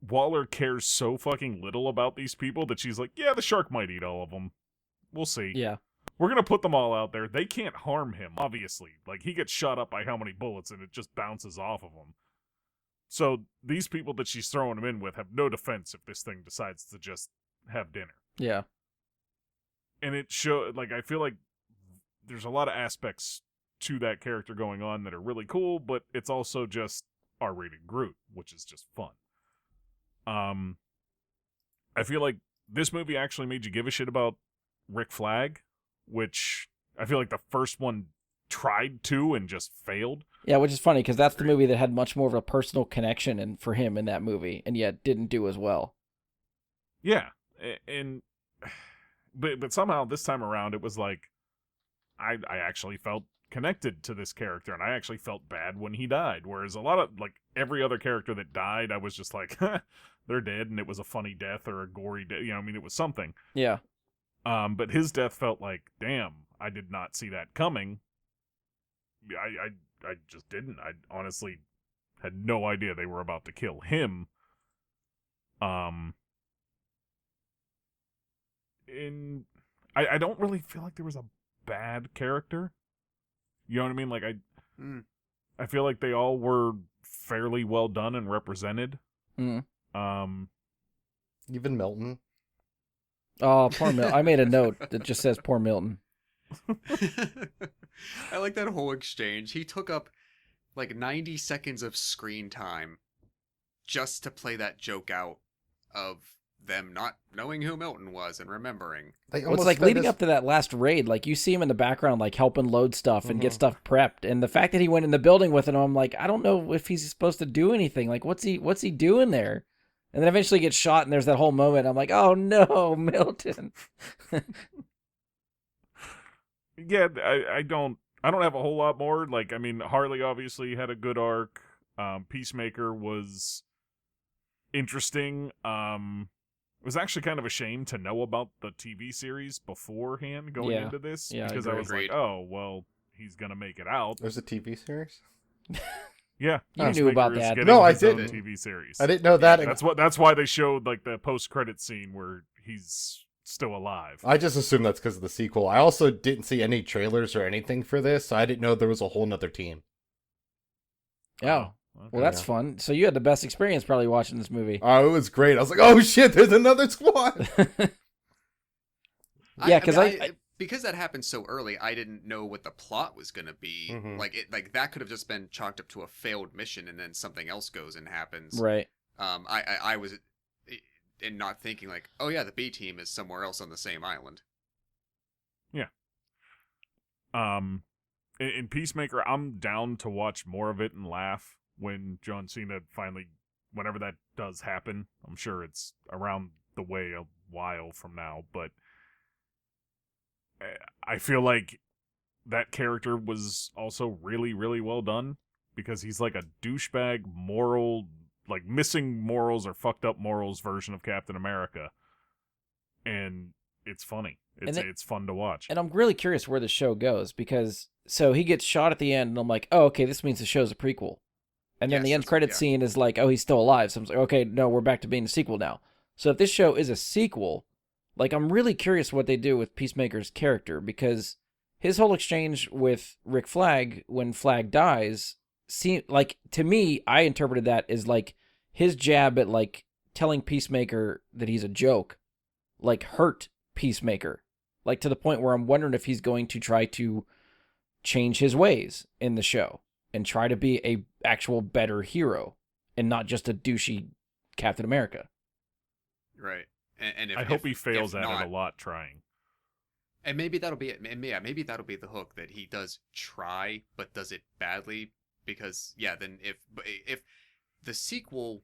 Waller cares so fucking little about these people that she's like, yeah, the shark might eat all of them. We'll see. Yeah. We're going to put them all out there. They can't harm him, obviously. Like, he gets shot up by how many bullets, and it just bounces off of him. So, these people that she's throwing him in with have no defense if this thing decides to just have dinner. Yeah. And it like, I feel like there's a lot of aspects to that character going on that are really cool, but it's also just R-rated Groot, which is just fun. I feel like this movie actually made you give a shit about Rick Flag, which I feel like the first one tried to and just failed. Yeah, which is funny because that's the movie that had much more of a personal connection for him in that movie, and yet didn't do as well. Yeah, but somehow this time around it was like I actually felt connected to this character, and I actually felt bad when he died. Whereas a lot of like every other character that died, I was just like, they're dead, and it was a funny death or a gory death. You know, I mean, it was something. Yeah. But his death felt like, damn, I did not see that coming. I just didn't. I honestly had no idea they were about to kill him. I don't really feel like there was a bad character. You know what I mean? Like I feel like they all were fairly well done and represented. Mm. Even Milton. Oh, poor Milton. I made a note that just says poor Milton. I like that whole exchange. He took up like 90 seconds of screen time just to play that joke out of them not knowing who Milton was and remembering. Well, it's like leading up to that last raid, like you see him in the background, like helping load stuff and get stuff prepped. And the fact that he went in the building with him, I'm like, I don't know if he's supposed to do anything. Like, what's he doing there? And then eventually gets shot, and there's that whole moment. I'm like, oh no, Milton. Yeah, I don't have a whole lot more. Like, I mean, Harley obviously had a good arc. Peacemaker was interesting. It was actually kind of a shame to know about the TV series beforehand going into this, because I was like, oh, well, he's gonna make it out. There's a TV series? Yeah, you knew about that. No, I didn't. TV series. I didn't know that. That's why they showed like the post-credit scene where he's still alive. I just assumed that's because of the sequel. I also didn't see any trailers or anything for this, so I didn't know there was a whole nother team. Oh. Okay. Well, that's fun. So you had the best experience probably watching this movie. Oh, it was great. I was like, oh shit, there's another squad. Yeah, because because that happened so early, I didn't know what the plot was going to be. Like that could have just been chalked up to a failed mission, and then something else goes and happens. Right. I was in not thinking like, oh yeah, the B team is somewhere else on the same island. Yeah. In Peacemaker, I'm down to watch more of it and laugh when John Cena finally, whenever that does happen. I'm sure it's around the way a while from now, but I feel like that character was also really, really well done, because he's like a douchebag, moral, like missing morals or fucked up morals version of Captain America. And it's funny. It's fun to watch. And I'm really curious where the show goes, because so he gets shot at the end, and I'm like, oh, okay, this means the show's a prequel. And then the end credit scene is like, oh, he's still alive. So I'm like, okay, no, we're back to being a sequel now. So if this show is a sequel, like, I'm really curious what they do with Peacemaker's character, because his whole exchange with Rick Flag when Flag dies, like, to me, I interpreted that as like his jab at like telling Peacemaker that he's a joke, like hurt Peacemaker, like to the point where I'm wondering if he's going to try to change his ways in the show and try to be a actual better hero and not just a douchey Captain America. Right. And I hope he fails at it a lot trying. And maybe that'll be it. And yeah, maybe that'll be the hook, that he does try but does it badly, because then if the sequel,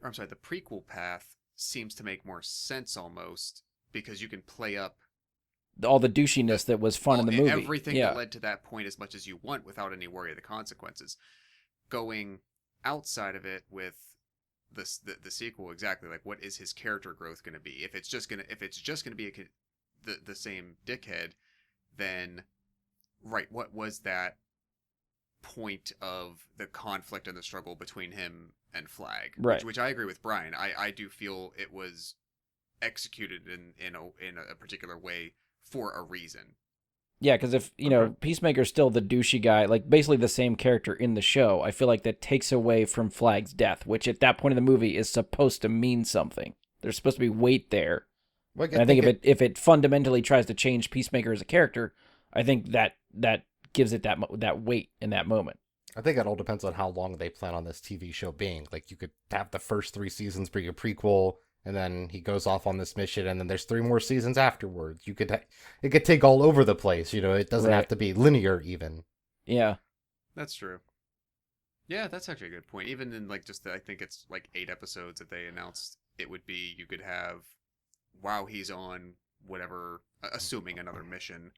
or I'm sorry, the prequel path seems to make more sense almost, because you can play up all the douchiness that was fun in the movie. Everything that led to that point as much as you want without any worry of the consequences. Going outside of it with the sequel, exactly, like, what is his character growth going to be? If it's just gonna be the same dickhead, then what was that point of the conflict and the struggle between him and Flag? Right. Which I agree with Brian. I do feel it was executed in a particular way for a reason. Yeah, because if, Peacemaker's still the douchey guy, like basically the same character in the show, I feel like that takes away from Flag's death, which at that point in the movie is supposed to mean something. There's supposed to be weight there. Well, and I think if it fundamentally tries to change Peacemaker as a character, I think that gives it that weight in that moment. I think it all depends on how long they plan on this TV show being. Like, you could have the first 3 seasons be a prequel, and then he goes off on this mission, and then there's 3 more seasons afterwards. It could take all over the place. It doesn't have to be linear even. Yeah, that's true. Yeah, that's actually a good point. Even in I think it's 8 episodes that they announced it would be. You could have, while he's on whatever, assuming another mission.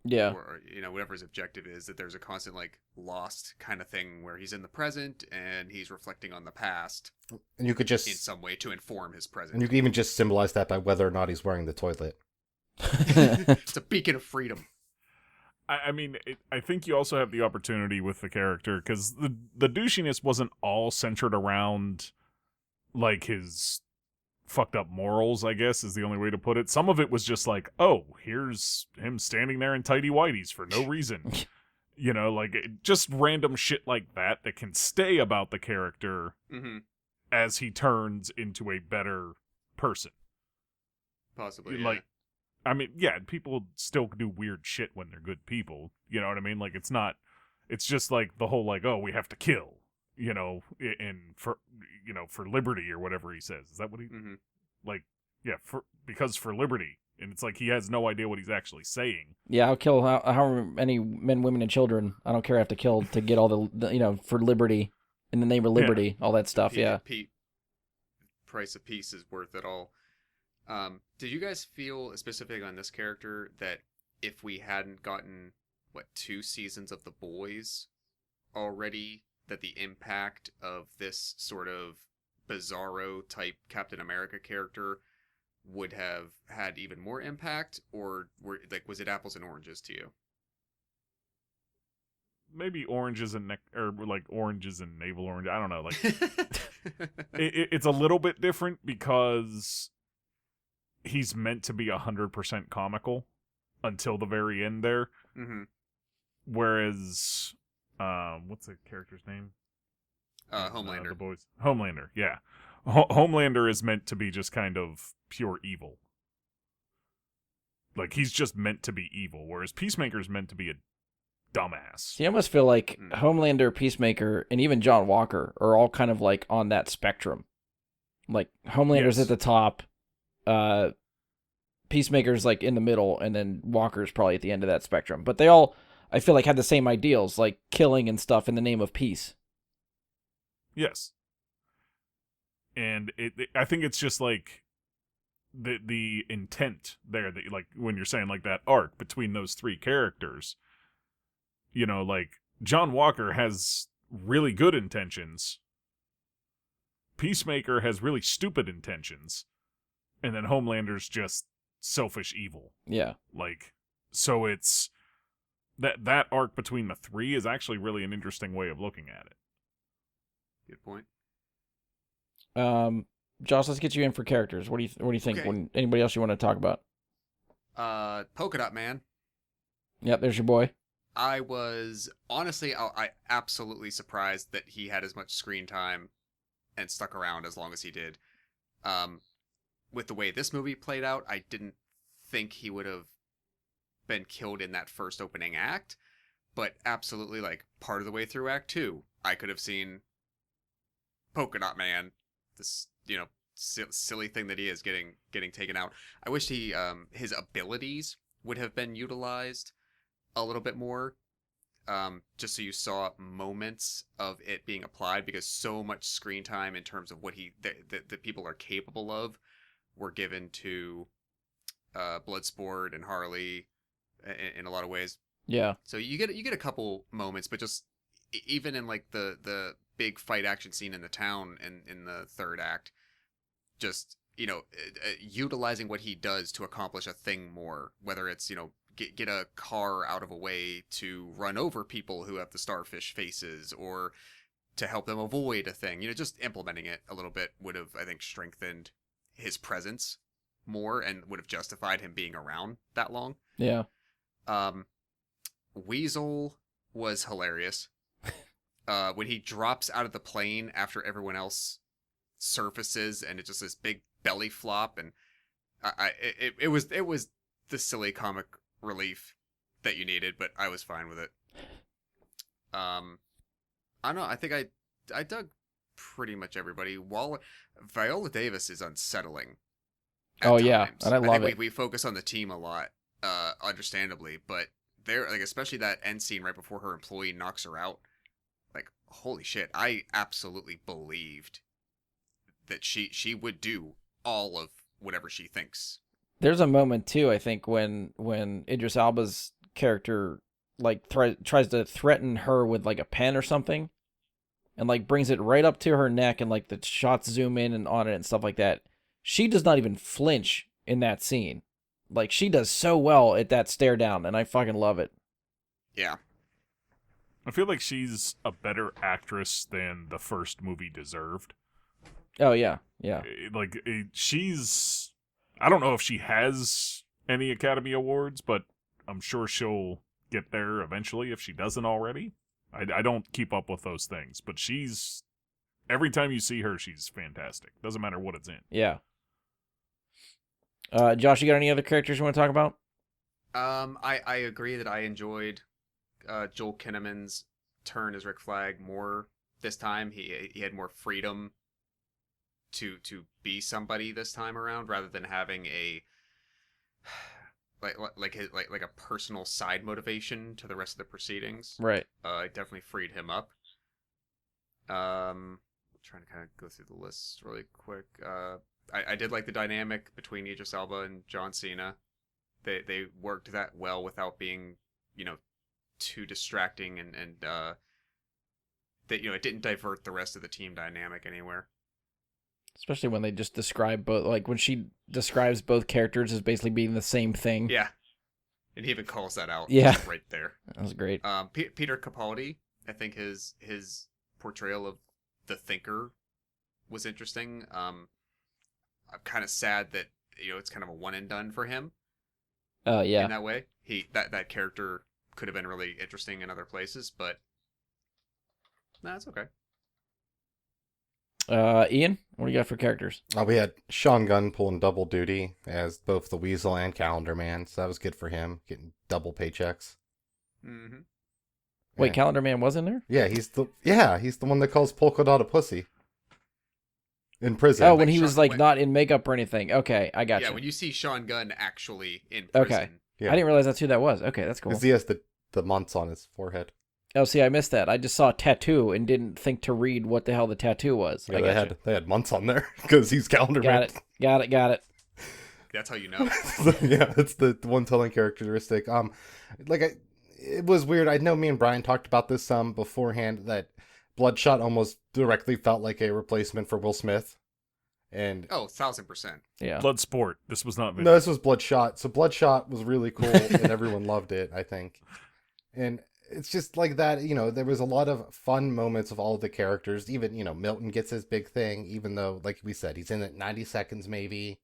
Yeah. Or, whatever his objective is, that there's a constant, lost kind of thing where he's in the present and he's reflecting on the past. And you could just... in some way to inform his present. And you can even just symbolize that by whether or not he's wearing the toilet. It's a beacon of freedom. I mean, I think you also have the opportunity with the character, because the douchiness wasn't all centered around, his fucked up morals, I guess, is the only way to put it. Some of it was just here's him standing there in tighty whities for no reason. Just random shit like that can stay about the character as he turns into a better person. Possibly, yeah. I mean, people still do weird shit when they're good people. You know what I mean? It's just the whole, oh, we have to kill. And for liberty or whatever he says. Is that what he because for liberty, and it's he has no idea what he's actually saying. Yeah, I'll kill however many men, women, and children. I don't care. I have to kill to get all the for liberty, in the name of liberty, all that stuff. Price of peace is worth it all. Did you guys feel specific on this character that if we hadn't gotten 2 seasons of The Boys already, that the impact of this sort of bizarro type Captain America character would have had even more impact, or was it apples and oranges to you? Maybe oranges and oranges and navel orange. I don't know. It's a little bit different because he's meant to be 100% comical until the very end there. Mm-hmm. Whereas, what's the character's name? Homelander. The boys. Homelander, yeah. Homelander is meant to be just kind of pure evil. He's just meant to be evil, whereas Peacemaker's meant to be a dumbass. See, I almost feel like Homelander, Peacemaker, and even John Walker are all kind of on that spectrum. Homelander's at the top, Peacemaker's in the middle, and then Walker's probably at the end of that spectrum. But they all, I feel had the same ideals, killing and stuff in the name of peace. Yes. And I think it's just the intent there, that when you're saying that arc between those 3 characters, John Walker has really good intentions, Peacemaker has really stupid intentions, and then Homelander's just selfish evil. Yeah. So it's that arc between the 3 is actually really an interesting way of looking at it. Good point. Josh, let's get you in for characters. What do you think? Okay. Anybody else you want to talk about? Polka Dot Man. Yep, there's your boy. I was honestly, I absolutely surprised that he had as much screen time and stuck around as long as he did. With the way this movie played out, I didn't think he would have been killed in that first opening act, but absolutely, part of the way through Act 2, I could have seen Polka Dot Man, this, silly thing that he is getting taken out. I wish his abilities would have been utilized a little bit more. Just so you saw moments of it being applied, because so much screen time in terms of what the people are capable of were given to Bloodsport and Harley in a lot of ways. Yeah. So you get a couple moments, but just even in like the big fight action scene in the town in the third act, just utilizing what he does to accomplish a thing more, whether it's get a car out of a way to run over people who have the starfish faces, or to help them avoid a thing. Just implementing it a little bit would have, I think, strengthened his presence more and would have justified him being around that long. Yeah. Weasel was hilarious. When he drops out of the plane after everyone else surfaces, and it's just this big belly flop, and it was the silly comic relief that you needed, but I was fine with it. I don't know. I think I dug pretty much everybody. Viola Davis is unsettling. Oh yeah, times. and I love think it. We focus on the team a lot, understandably, but there, like, especially that end scene right before her employee knocks her out. Like, holy shit! I absolutely believed that she would do all of whatever she thinks. There's a moment too, I think, when Idris Elba's character like tries to threaten her with like a pen or something, and like brings it right up to her neck, and like the shots zoom in and on it and stuff like that. She does not even flinch in that scene. Like, she does so well at that stare down, and I fucking love it. Yeah. I feel like she's a better actress than the first movie deserved. Oh yeah, yeah. Like, she's... I don't know if she has any Academy Awards, but I'm sure she'll get there eventually if she doesn't already. I don't keep up with those things, but she's... Every time you see her, she's fantastic. Doesn't matter what it's in. Yeah. Josh, you got any other characters you want to talk about? I agree that I enjoyed Joel Kinnaman's turn as Rick Flag more this time. He had more freedom to be somebody this time around, rather than having a like a personal side motivation to the rest of the proceedings. Right. It definitely freed him up. Trying to kind of go through the list really quick. I did like the dynamic between Idris Elba and John Cena. They worked that well without being, too distracting, and that it didn't divert the rest of the team dynamic anywhere. Especially when they just describe both, like when she describes both characters as basically being the same thing. Yeah, and he even calls that out. Yeah, just right there. That was great. Peter Capaldi, I think his portrayal of the Thinker was interesting. I'm kind of sad that it's kind of a one and done for him. Yeah. In that way, that character could have been really interesting in other places, but it's okay. Ian, what do you got for characters? We had Sean Gunn pulling double duty as both the Weasel and Calendar Man, so that was good for him, getting double paychecks. Mm-hmm. Wait, Yeah. Calendar Man was in there? Yeah, he's the one that calls Polka Dot a pussy in prison. Oh, when he Sean- was like when- not in makeup or anything. Okay, I got Yeah, you. when you see Sean Gunn actually in prison. Okay. Yeah. I didn't realize that's who that was. Okay, that's cool. 'Cause he has the months on his forehead. Oh, see, I missed that. I just saw a tattoo and didn't think to read what the hell the tattoo was. Yeah, I got you. they had months on there because he's Calendar Man. Got it. That's how you know. Yeah, it's the one telling characteristic. It was weird. I know me and Brian talked about this some beforehand, that Bloodshot almost directly felt like a replacement for Will Smith. And 1,000%. Yeah. Bloodsport. This was not... no, this was Bloodshot. So Bloodshot was really cool and everyone loved it, I think. And it's just like that, there was a lot of fun moments of all of the characters. Even, Milton gets his big thing, even though, like we said, he's in it 90 seconds maybe.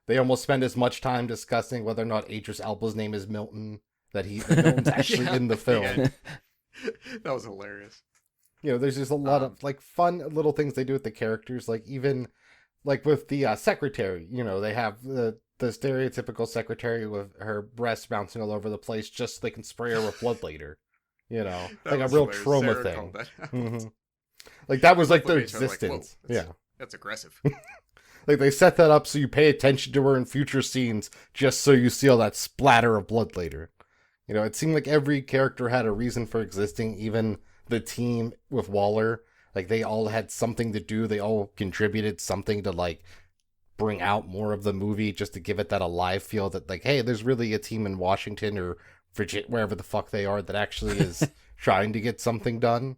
They almost spend as much time discussing whether or not Idris Elba's name is Milton, that Milton's actually in the film. Yeah. That was hilarious. There's just a lot of like fun little things they do with the characters, like even like with the secretary, they have the stereotypical secretary with her breasts bouncing all over the place just so they can spray her with blood later. Like a was real hilarious. trauma Sarah thing. called that out. Mhm. Like that was like their Footage, I was like, whoa, existence. Yeah. That's aggressive. Like they set that up so you pay attention to her in future scenes, just so you see all that splatter of blood later. You know, it seemed like every character had a reason for existing, even the team with Waller. Like, they all had something to do. They all contributed something to, like, bring out more of the movie, just to give it that alive feel that, like, hey, there's really a team in Washington or Virginia, wherever the fuck they are, that actually is trying to get something done.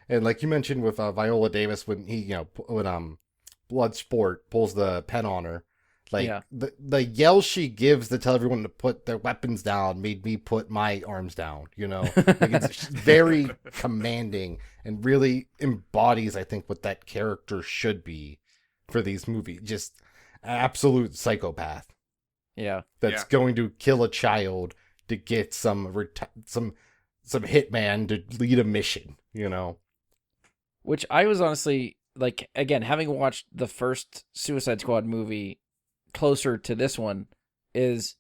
And like you mentioned with Viola Davis, when when Bloodsport pulls the pen on her, like the yell she gives to tell everyone to put their weapons down made me put my arms down, you know? Like, it's very commanding and really embodies, I think, what that character should be for these movies. Just absolute psychopath. Yeah. That's going to kill a child to get some hitman to lead a mission, you know? Which I was honestly, like, again, having watched the first Suicide Squad movie closer to this one, is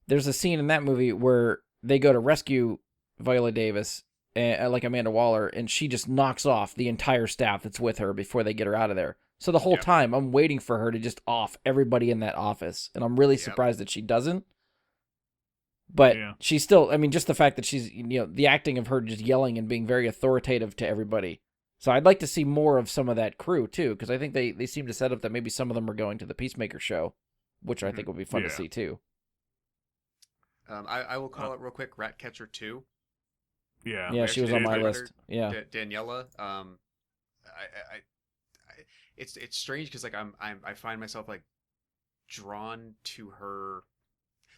there's a scene in that movie where they go to rescue Viola Davis, like Amanda Waller, and she just knocks off the entire staff that's with her before they get her out of there. So the whole time I'm waiting for her to just off everybody in that office, and I'm really surprised that she doesn't. But she's still, I mean, just the fact that she's, you know, the acting of her just yelling and being very authoritative to everybody. So I'd like to see more of some of that crew too, because I think they seem to set up that maybe some of them are going to the Peacemaker show, which I think would be fun to see too. I will call it real quick. Ratcatcher 2. Yeah, she was on my list. Yeah, Daniela. It's strange because like I find myself like drawn to her.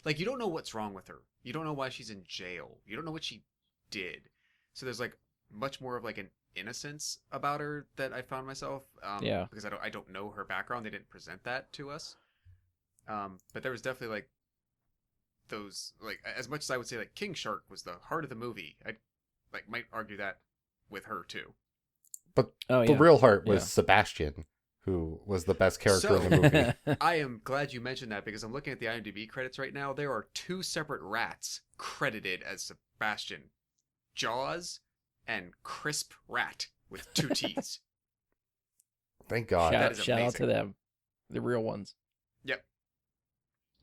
Like, you don't know what's wrong with her. You don't know why she's in jail. You don't know what she did. So there's like much more of like an innocence about her that I found myself. Because I don't know her background. They didn't present that to us. But there was definitely like those, like, as much as I would say like King Shark was the heart of the movie, I like might argue that with her too. But the real heart was Sebastian, who was the best character in the movie. I am glad you mentioned that, because I'm looking at the IMDb credits right now. There are 2 separate rats credited as Sebastian: Jaws and Crisp Rat with 2 T's. Thank God. Shout out to them, the real ones. Yep.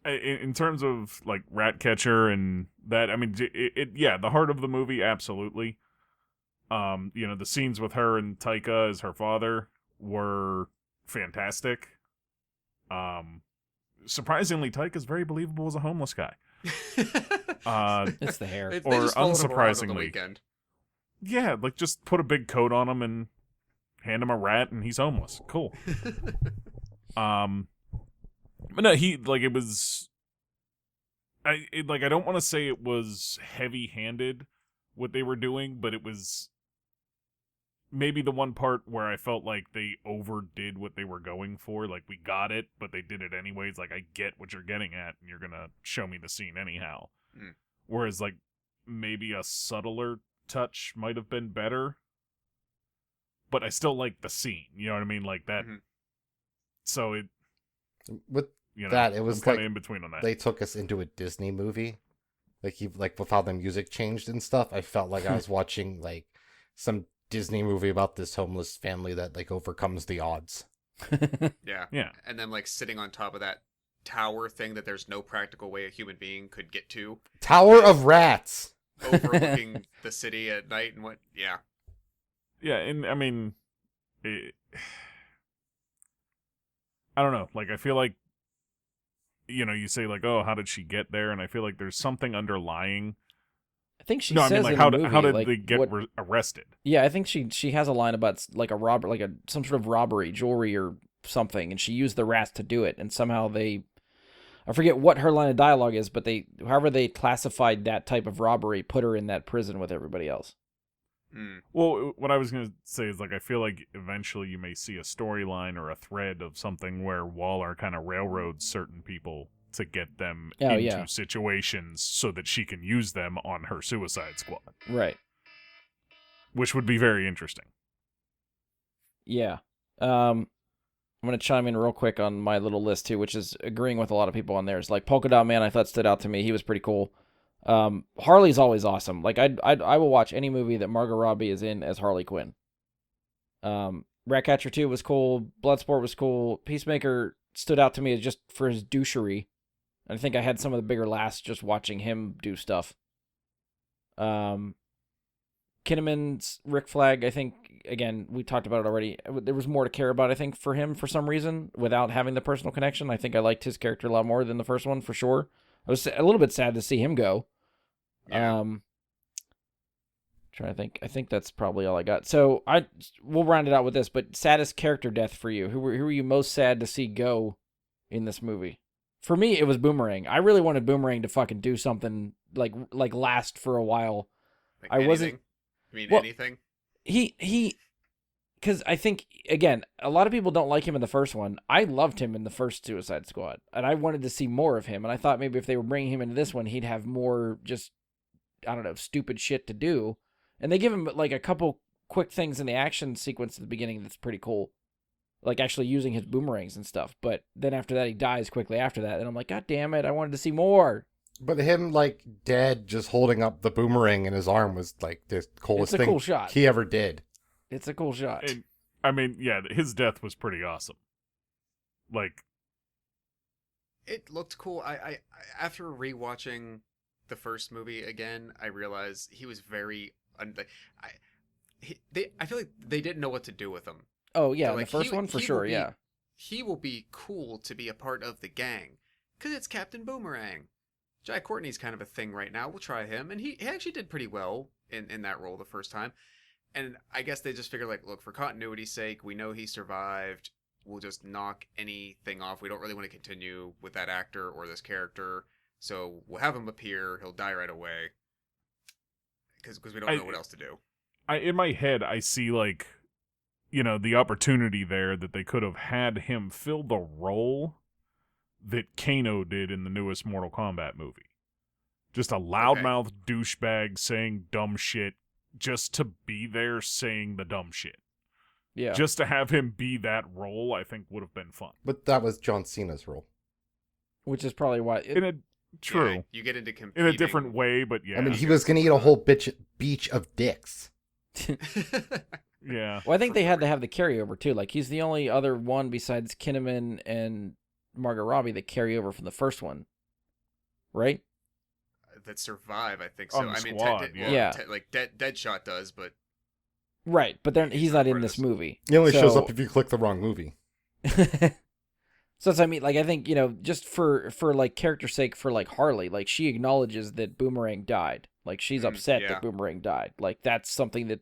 In terms of like Ratcatcher and that, I mean, the heart of the movie, absolutely. You know, the scenes with her and Taika as her father were fantastic. Surprisingly, Taika's very believable as a homeless guy. It's the hair. Or unsurprisingly, yeah, like just put a big coat on him and hand him a rat, and he's homeless. Cool. But no, it was. I don't want to say it was heavy-handed what they were doing, but it was maybe the one part where I felt like they overdid what they were going for. Like, we got it, but they did it anyways. Like, I get what you're getting at, and you're gonna show me the scene anyhow. Whereas, like, maybe a subtler touch might have been better, but I still like the scene. You know what I mean? Like that. So it. With that, it was like in between on that. They took us into a Disney movie, like with how the music changed and stuff. I felt like I was watching like some Disney movie about this homeless family that like overcomes the odds. Yeah. And then like sitting on top of that tower thing that there's no practical way a human being could get to. Tower of Rats. Overlooking the city at night and what? Yeah. Yeah, and I mean, I don't know. Like, I feel like, you know, you say like, "Oh, how did she get there?" And I feel like there's something underlying. I think she says says I mean, like, in how the did movie, how did like, they get arrested? Yeah, I think she has a line about like a robber, like some sort of robbery, jewelry or something, and she used the rats to do it, and somehow I forget what her line of dialogue is, but however they classified that type of robbery, put her in that prison with everybody else. Well, what I was going to say is, like, I feel like eventually you may see a storyline or a thread of something where Waller kind of railroads certain people to get them into situations so that she can use them on her Suicide Squad. Right. Which would be very interesting. Yeah. I'm going to chime in real quick on my little list, too, which is agreeing with a lot of people on theirs. Like, Polka Dot Man, I thought stood out to me. He was pretty cool. Harley's always awesome. Like, I will watch any movie that Margot Robbie is in as Harley Quinn. Ratcatcher 2 was cool. Bloodsport was cool. Peacemaker, stood out to me as just for his douchery. I think I had some of the bigger laughs just watching him do stuff. Kinnaman's Rick Flag, I think, again, we talked about it already. There was more to care about, I think, for him for some reason, without having the personal connection. I think I liked his character a lot more than the first one, for sure. I was a little bit sad to see him go. Yeah. Trying to think. I think that's probably all I got. So we'll round it out with this, but saddest character death for you. Who were you most sad to see go in this movie? For me, it was Boomerang. I really wanted Boomerang to fucking do something like last for a while. Like I anything? wasn't. You mean Well, anything? He, because I think, again, a lot of people don't like him in the first one. I loved him in the first Suicide Squad, and I wanted to see more of him. And I thought maybe if they were bringing him into this one, he'd have more just, I don't know, stupid shit to do. And they give him like a couple quick things in the action sequence at the beginning that's pretty cool, like actually using his boomerangs and stuff. But then after that, he dies quickly after that, and I'm like, God damn it, I wanted to see more. But him, like, dead, just holding up the boomerang in his arm was, like, the coolest It's a thing cool shot. he ever did. It's a cool shot. And, I mean, yeah, his death was pretty awesome. Like, It looked cool. I after rewatching the first movie again, I realized he was very. I feel like they didn't know what to do with him. Oh yeah, They're the like, first one for he will sure. be- Yeah. He will be cool to be a part of the gang, cause it's Captain Boomerang. Jai Courtney's kind of a thing right now. We'll try him, and he actually did pretty well in that role the first time. And I guess they just figured, like, look, for continuity's sake, we know he survived. We'll just knock anything off. We don't really want to continue with that actor or this character, so we'll have him appear. He'll die right away because we don't know what else to do. in my head, I see, like, the opportunity there that they could have had him fill the role that Kano did in the newest Mortal Kombat movie. Just a loudmouth douchebag saying dumb shit just to be there saying the dumb shit. Yeah. Just to have him be that role, I think would have been fun. But that was John Cena's role. Which is probably why. True. Yeah, you get into competing. In a different way, but yeah. I mean, he was going to eat a whole beach of dicks. Yeah. Well, I think they had to have the carryover too. Like, he's the only other one besides Kinnaman and Margot Robbie that carry over from the first one, right? That survive, I think so. On the I mean, squad, yeah. like Deadshot does, but Right, but then he's not in part of this this. movie. He only shows So- up if you click the wrong movie. So that's what I mean. Like, I think, just for like character's sake, for like Harley, like she acknowledges that Boomerang died. Like, she's upset yeah. that Boomerang died. Like, that's something that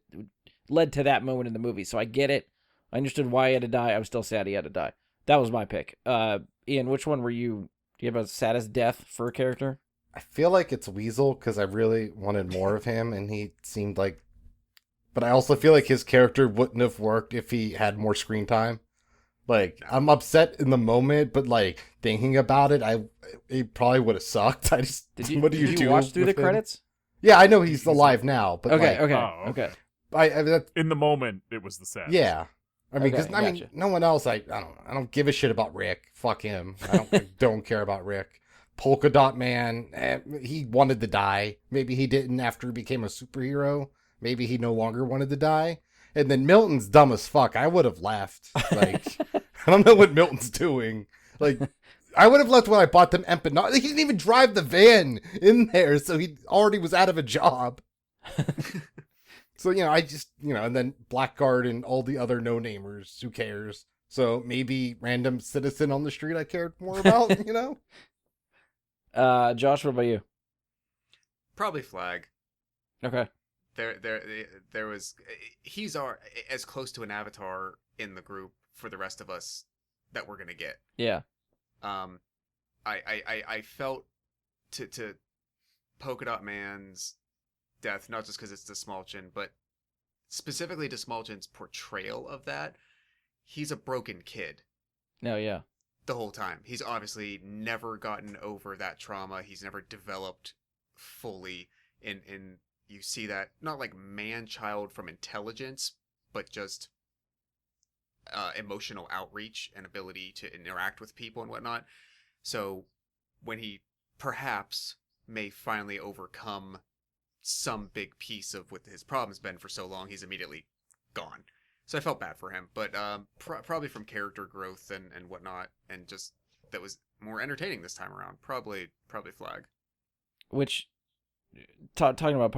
led to that moment in the movie. So I get it. I understood why he had to die. I was still sad he had to die. That was my pick. Ian, which one were you? Do you have a saddest death for a character? I feel like it's Weasel because I really wanted more of him, and he seemed like. But I also feel like his character wouldn't have worked if he had more screen time. Like, I'm upset in the moment, but like thinking about it, it probably would have sucked. I just what do you do? Watch through the with him? credits? Yeah, I know he's alive now, but Okay, like, okay. In the moment, it was the saddest. yeah. I mean, because Okay, gotcha. no one else. I don't give a shit about Rick. Fuck him. I don't care about Rick. Polka Dot Man. He wanted to die. Maybe he didn't after he became a superhero. Maybe he no longer wanted to die. And then Milton's dumb as fuck. I would have left. Like, I don't know what Milton's doing. Like, I would have left when I bought them empanada. He didn't even drive the van in there, so he already was out of a job. So, I just, and then Blackguard and all the other no-namers, who cares? So maybe random citizen on the street I cared more about, Josh, what about you? probably Flag. Okay. There was he's as close to an avatar in the group for the rest of us that we're gonna get. Yeah. I felt to Polka Dot Man's death, not just because it's to Smolchin, but specifically to Smolchin's portrayal of that. He's a broken kid No, yeah. the whole time. He's obviously never gotten over that trauma. He's never developed fully in you see that, not like man-child from intelligence, but just emotional outreach and ability to interact with people and whatnot. So when he perhaps may finally overcome some big piece of what his problem's been for so long, he's immediately gone. So I felt bad for him, but probably from character growth and whatnot, and just that was more entertaining this time around. Probably flag. Which, talking about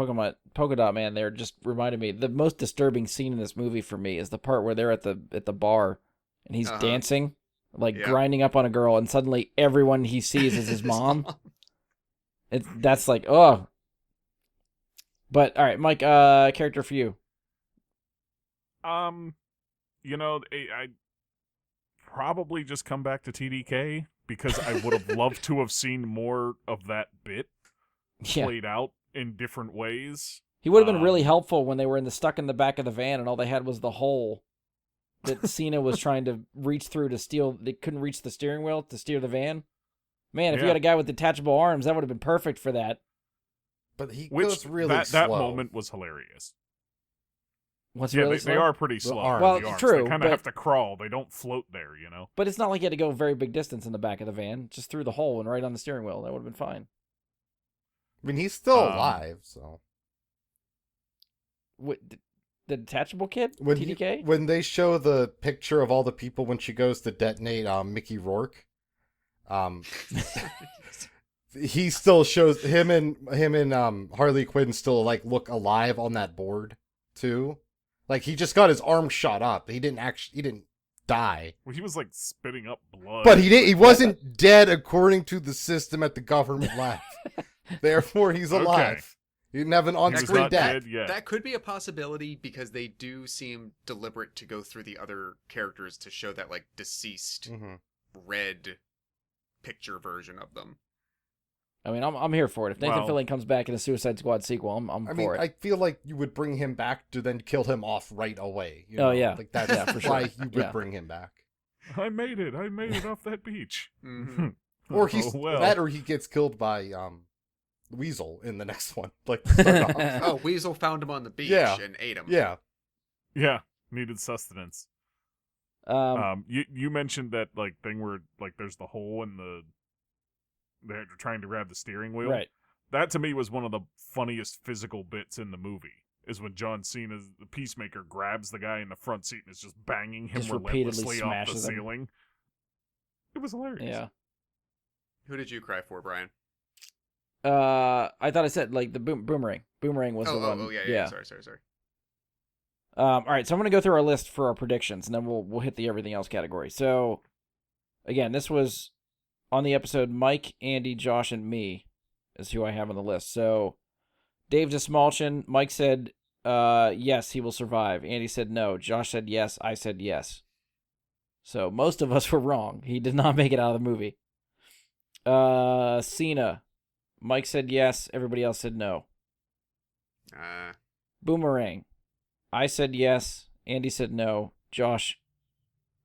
Polka Dot Man, there just reminded me the most disturbing scene in this movie for me is the part where they're at the bar and he's dancing, like grinding up on a girl, and suddenly everyone he sees is his mom. That's like, oh. But all right, Mike, character for you. I probably just come back to TDK because I would have loved to have seen more of that bit played out in different ways. He would have been really helpful when they were stuck in the back of the van and all they had was the hole that Cena was trying to reach through to steal. They couldn't reach the steering wheel to steer the van. Man, if you had a guy with detachable arms, that would have been perfect for that. But he goes really slow. That moment was hilarious. They are pretty slow. Well, the arms. true. They kind of have to crawl. They don't float there, you know? But it's not like he had to go a very big distance in the back of the van. Just through the hole and right on the steering wheel. That would have been fine. I mean, he's still alive, so... What, the detachable kid? When TDK? When they show the picture of all the people when she goes to detonate Mickey Rourke, he still shows him and Harley Quinn still like look alive on that board too. Like he just got his arm shot up. He didn't die. Well, he was like spitting up blood. But he wasn't dead according to the system at the government lab. Therefore, he's alive. He didn't have an on-screen death. That could be a possibility because they do seem deliberate to go through the other characters to show that like deceased red picture version of them. I mean, I'm here for it. If Nathan Fillion comes back in a Suicide Squad sequel, I'm for it. I feel like you would bring him back to then kill him off right away. You know? Like that's for sure. why you would bring him back. I made it off that beach. Mm-hmm. Or or he gets killed by Weasel in the next one. Like Weasel found him on the beach and ate him. Yeah, needed sustenance. You mentioned that like thing where like there's the hole in they're trying to grab the steering wheel. Right. That to me was one of the funniest physical bits in the movie. Is when John Cena, the Peacemaker, grabs the guy in the front seat and is just banging him relentlessly off the ceiling. It was hilarious. Yeah. Who did you cry for, Brian? I thought I said like the boomerang. Boomerang was the one. Oh yeah. Sorry. All right, so I'm gonna go through our list for our predictions, and then we'll hit the everything else category. So, again, this was on the episode. Mike, Andy, Josh, and me is who I have on the list. So, Dave DeSmalchin, Mike said yes, he will survive. Andy said no. Josh said yes. I said yes. So most of us were wrong. He did not make it out of the movie. Cena. Mike said yes. Everybody else said no. Boomerang. I said yes. Andy said no. Josh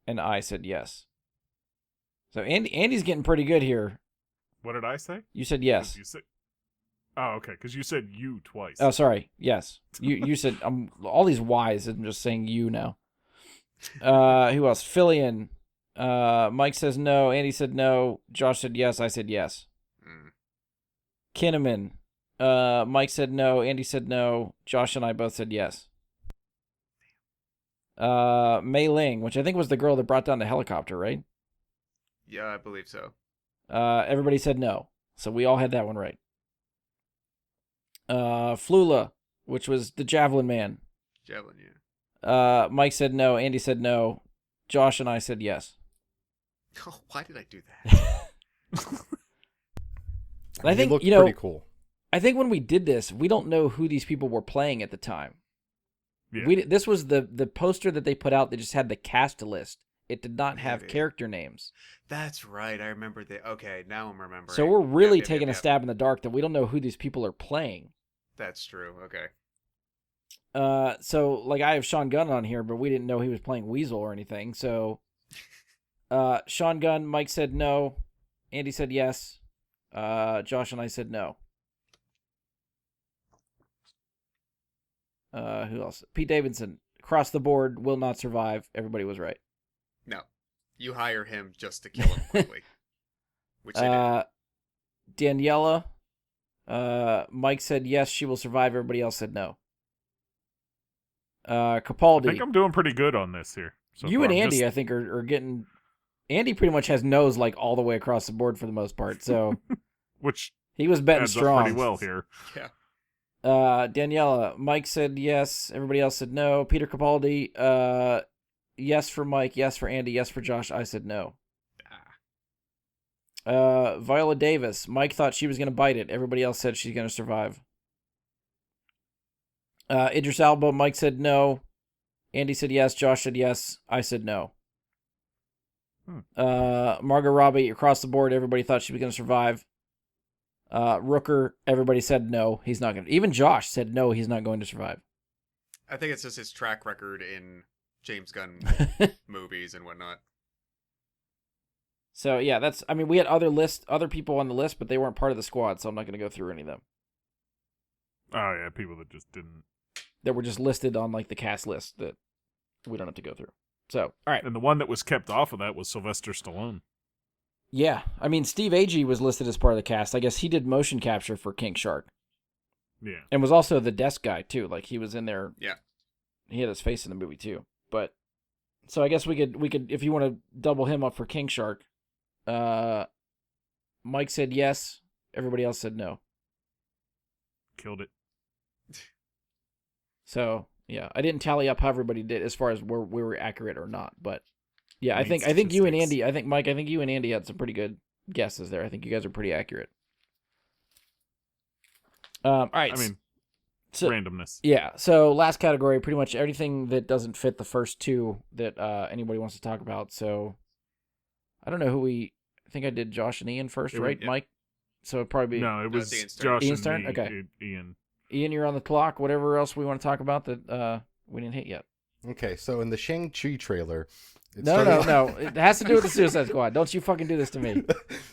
and I said yes. So Andy's getting pretty good here. What did I say? You said yes. Oh, okay, because you said you twice. Oh, sorry. Yes. You said all these Y's. I'm just saying you now. Who else? Fillion. Mike says no. Andy said no. Josh said yes. I said yes. Kinnaman. Mike said no. Andy said no. Josh and I both said yes. Mei Ling, which I think was the girl that brought down the helicopter, right? Yeah, I believe so. Everybody said no. So we all had that one right. Flula, which was the Javelin Man. Javelin, yeah. Mike said no. Andy said no. Josh and I said yes. Oh, why did I do that? I think looked pretty cool. I think when we did this, we don't know who these people were playing at the time. Yeah. This was the poster that they put out that just had the cast list. It did not have character names. That's right. I remember that. Okay, now I'm remembering. So we're really taking a stab in the dark that we don't know who these people are playing. That's true. Okay. So like I have Sean Gunn on here, but we didn't know he was playing Weasel or anything. So, Sean Gunn, Mike said no. Andy said yes. Josh and I said no. Who else? Pete Davidson, across the board, will not survive. Everybody was right. No. You hire him just to kill him quickly. Which they did. Daniela, Mike said yes, she will survive. Everybody else said no. I Capaldi. think I'm doing pretty good on this here. So You far. and I'm Andy, just- I think, are getting. Andy pretty much has no's like all the way across the board for the most part. So which he was betting adds strong. up pretty well here. Yeah. Daniela, Mike said yes. Everybody else said no. Peter Capaldi, yes for Mike, yes for Andy, yes for Josh. I said no. Viola Davis, Mike thought she was going to bite it. Everybody else said she's going to survive. Idris Elba, Mike said no. Andy said yes. Josh said yes. I said no. Margot Robbie, across the board, everybody thought she was going to survive. Rooker, everybody said no, he's not going to. Even Josh said no, he's not going to survive. I think it's just his track record in James Gunn movies and whatnot. So yeah, that's. I mean, we had other people on the list, but they weren't part of the squad, so I'm not going to go through any of them. Oh yeah, people that just didn't. That were just listed on like the cast list that we don't have to go through. So all right, And the one that was kept off of that was Sylvester Stallone. yeah. I mean, Steve Agee was listed as part of the cast. I guess he did motion capture for King Shark, Yeah. and was also the desk guy too. Like he was in there. Yeah. He had his face in the movie too. But so I guess we could if you want to double him up for King Shark. Mike said yes. Everybody else said no. Killed it. So yeah, I didn't tally up how everybody did as far as where we were accurate or not. But yeah, I Neat think you and statistics. Andy. I think Mike. I think you and Andy had some pretty good guesses there. I think you guys are pretty accurate. All right. I mean, so, randomness. yeah. So last category, pretty much everything that doesn't fit the first two that anybody wants to talk about. So I don't know who we. I think I did Josh and Ian first, It right, yeah. Mike? So it'd probably be No, it was Ian's turn. Josh Ian's and turn? me, Okay. Ian. Ian. You're on the clock. Whatever else we want to talk about that we didn't hit yet. Okay, so in the Shang-Chi trailer... it No. started- It has to do with the Suicide Squad. Don't you fucking do this to me.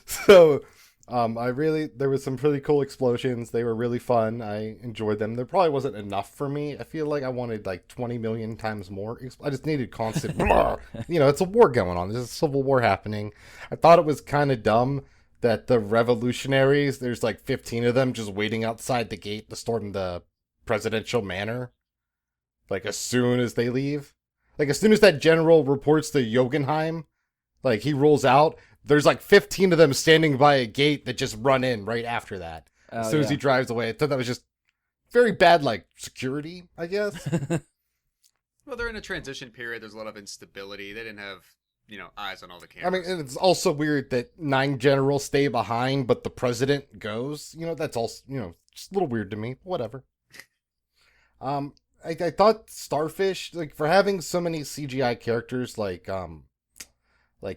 So, there was some pretty cool explosions. They were really fun. I enjoyed them. There probably wasn't enough for me. I feel like I wanted like 20 million times more. I just needed constant, it's a war going on. There's a civil war happening. I thought it was kind of dumb that the revolutionaries, there's like 15 of them just waiting outside the gate to storm the presidential manor. Like as soon as they leave. Like as soon as that general reports to Jotunheim, like he rolls out, there's like 15 of them standing by a gate that just run in right after that. As soon as he drives away. I thought that was just very bad, like, security, I guess. Well, they're in a transition period. There's a lot of instability. They didn't have, eyes on all the I cameras. mean, and it's also weird that 9 generals stay behind, but the president goes. That's also, just a little weird to me. Whatever. I thought Starfish, like, for having so many CGI characters, like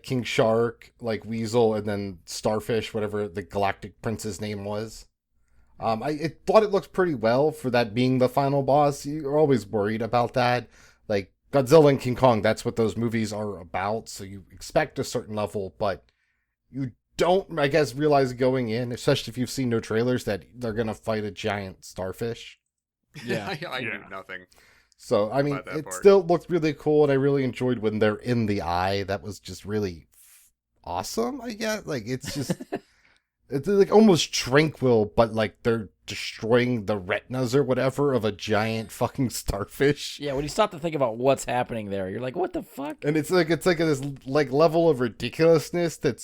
King Shark, like Weasel, and then Starfish, whatever the Galactic Prince's name was. I thought it looked pretty well for that being the final boss. You're always worried about that. Like, Godzilla and King Kong, that's what those movies are about, so you expect a certain level, but you don't, I guess, realize going in, especially if you've seen no trailers, that they're gonna fight a giant starfish. Yeah. I knew Yeah. nothing. So, I mean, About that it part. still looked really cool, and I really enjoyed when they're in the eye. That was just really awesome, I guess. Like, it's just, it's like almost tranquil, but like they're destroying the retinas or whatever of a giant fucking starfish. Yeah, when you stop to think about what's happening there, you're like, what the fuck? And it's like this like level of ridiculousness that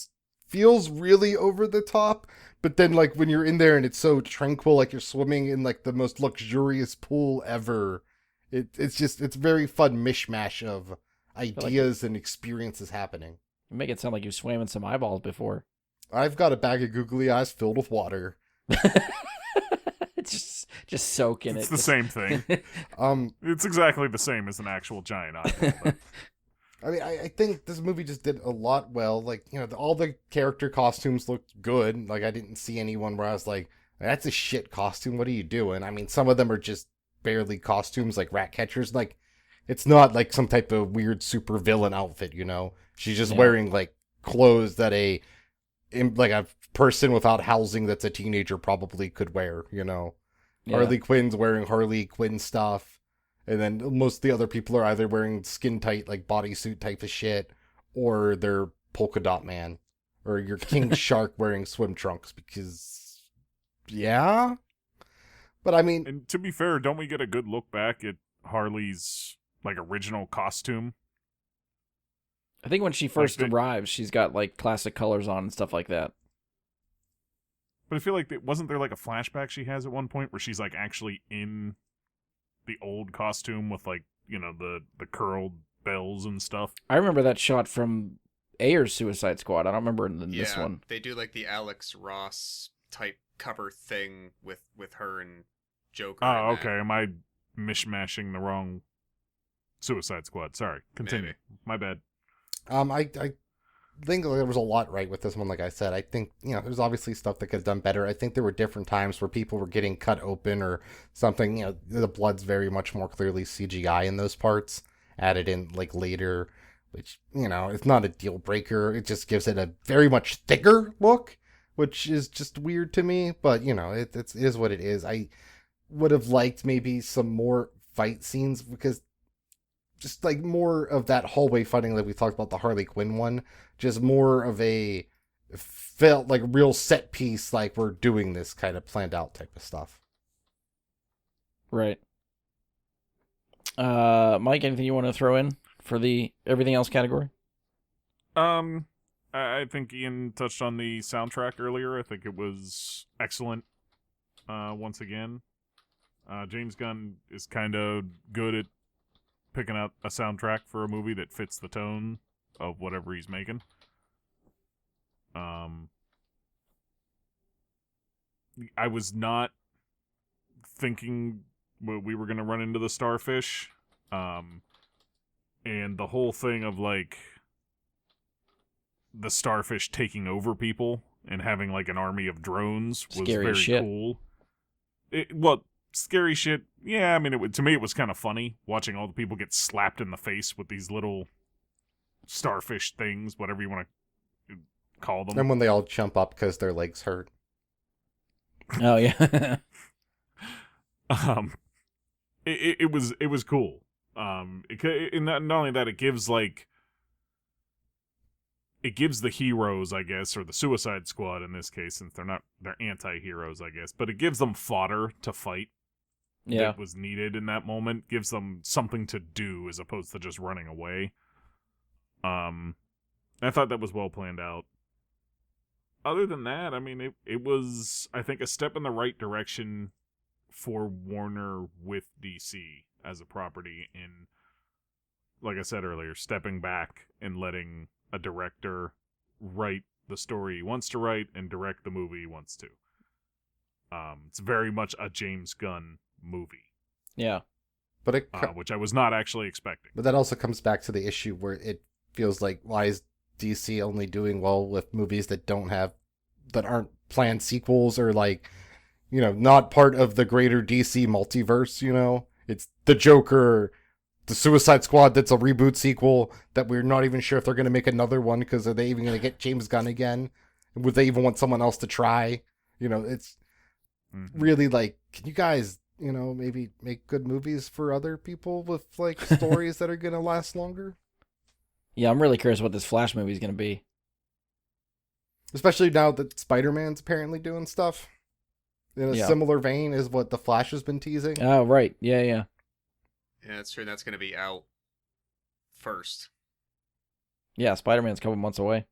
feels really over the top. But then like when you're in there and it's so tranquil, like you're swimming in like the most luxurious pool ever. It's very fun mishmash of ideas and experiences happening. You make it sound like you swam in some eyeballs before. I've got a bag of googly eyes filled with water. just soak in It's it. the same thing. It's exactly the same as an actual giant eyeball. But I mean, I think this movie just did a lot well. Like, all the character costumes looked good. Like, I didn't see anyone where I was like, that's a shit costume. What are you doing? I mean, some of them are just barely costumes, like rat catchers. Like, it's not like some type of weird super villain outfit, She's just wearing, like, clothes that a person without housing that's a teenager probably could wear, Yeah. Harley Quinn's wearing Harley Quinn stuff. And then most of the other people are either wearing skin tight, like bodysuit type of shit, or they're polka dot man, or your King Shark wearing swim trunks yeah. But I mean, and to be fair, don't we get a good look back at Harley's like original costume. I think when she first Like arrives, she's got like classic colors on and stuff like that. But I feel like wasn't there like a flashback she has at one point where she's like actually in the old costume with like, you know, the curled bells and stuff. I remember that shot from Ayer's Suicide Squad. I don't remember in this one. They do like the Alex Ross type cover thing with her and Joker. Oh, okay. Am I mishmashing the wrong Suicide Squad? Sorry. Continue. Maybe. My bad. I think there was a lot right with this one. Like I said, I think, you know, there's obviously stuff that could have done better. I think there were different times where people were getting cut open or something. You know, the blood's very much more clearly CGI in those parts, added in like later, which, you know, it's not a deal breaker. It just gives it a very much thicker look, which is just weird to me. But, you know, it is what it is. I would have liked maybe some more fight scenes, because just like more of that hallway fighting like we talked about the Harley Quinn one, just more of a felt like real set piece, like we're doing this kind of planned out type of stuff. Right. Mike, anything you want to throw in for the everything else category? I think Ian touched on the soundtrack earlier. I think it was excellent. Once again, James Gunn is kind of good at picking out a soundtrack for a movie that fits the tone of whatever he's making. I was not thinking we were going to run into the starfish. And the whole thing of like the starfish taking over people and having like an army of drones was Scary very shit. cool. Scary shit. Yeah, I mean, to me, it was kind of funny watching all the people get slapped in the face with these little starfish things, whatever you want to call them. And when they all jump up because their legs hurt. Oh yeah. It was cool. Not only that, it gives the heroes, I guess, or the Suicide Squad in this case, since they're anti-heroes, I guess, but it gives them fodder to fight. Yeah. That was needed in that moment. Gives them something to do as opposed to just running away. I thought that was well planned out. Other than that, I mean, it was, I think, a step in the right direction for Warner with DC as a property in, like I said earlier, stepping back and letting a director write the story he wants to write and direct the movie he wants to. It's very much a James Gunn movie. Yeah. But which I was not actually expecting. But that also comes back to the issue where it feels like, why is DC only doing well with movies that aren't planned sequels, or like, you know, not part of the greater DC multiverse, you know? It's the Joker, the Suicide Squad that's a reboot sequel that we're not even sure if they're going to make another one, because are they even going to get James Gunn again? Would they even want someone else to try? You know, it's really like, can you guys, you know, maybe make good movies for other people with like stories that are going to last longer? Yeah, I'm really curious what this Flash movie is going to be. Especially now that Spider-Man's apparently doing stuff in a similar vein as what the Flash has been teasing. Oh, right. Yeah. Yeah, that's true. That's going to be out first. Yeah, Spider-Man's a couple months away.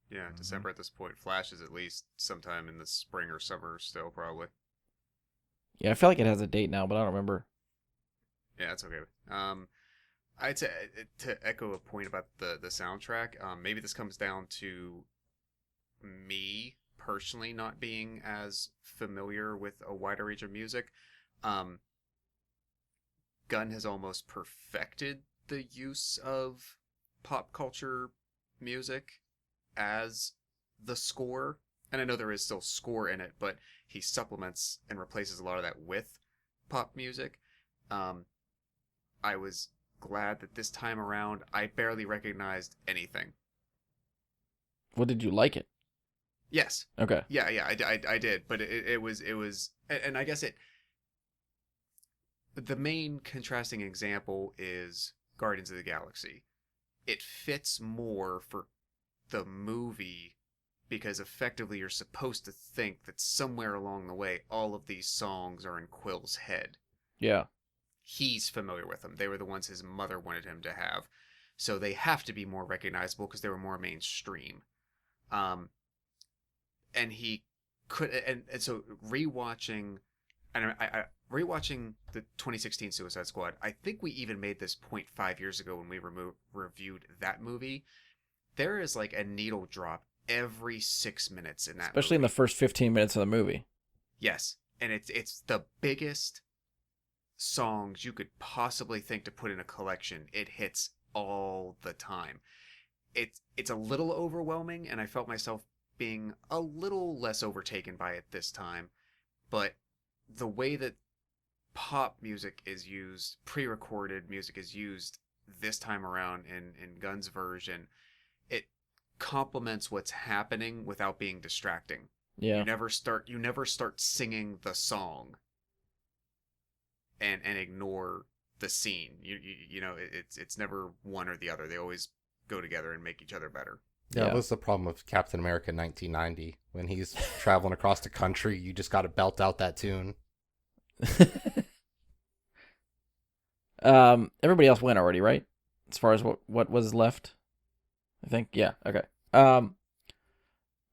Yeah, December at this point. Flash is at least sometime in the spring or summer still, probably. Yeah, I feel like it has a date now, but I don't remember. Yeah, that's okay. I to echo a point about the soundtrack. Maybe this comes down to me personally not being as familiar with a wider range of music. Gunn has almost perfected the use of pop culture music as the score. And I know there is still score in it, but he supplements and replaces a lot of that with pop music. I was glad that this time around I barely recognized anything. What, did you like it? Yes. Okay. Yeah, I did, but it was, and I guess the main contrasting example is Guardians of the Galaxy. It fits more for the movie because effectively you're supposed to think that somewhere along the way all of these songs are in Quill's head. Yeah. he's familiar with them. They were the ones his mother wanted him to have. So they have to be more recognizable because they were more mainstream. And he could, and so rewatching, and I rewatching the 2016 Suicide Squad. I think we even made this point 5 years ago when we reviewed that movie. There is like a needle drop every 6 minutes in that, especially in the first 15 minutes of the movie. Yes, and it's the biggest songs you could possibly think to put in a collection. It hits all the time. It's a little overwhelming, and I felt myself being a little less overtaken by it this time. But the way that pop music is used, pre-recorded music is used this time around in Gunn's version, it complements what's happening without being distracting. Yeah. You never start singing the song and ignore the scene. You know, it's never one or the other. They always go together and make each other better. Yeah, that was the problem with Captain America 1990. When he's traveling across the country, you just got to belt out that tune. Everybody else went already, right? As far as what was left, I think. Yeah. Okay.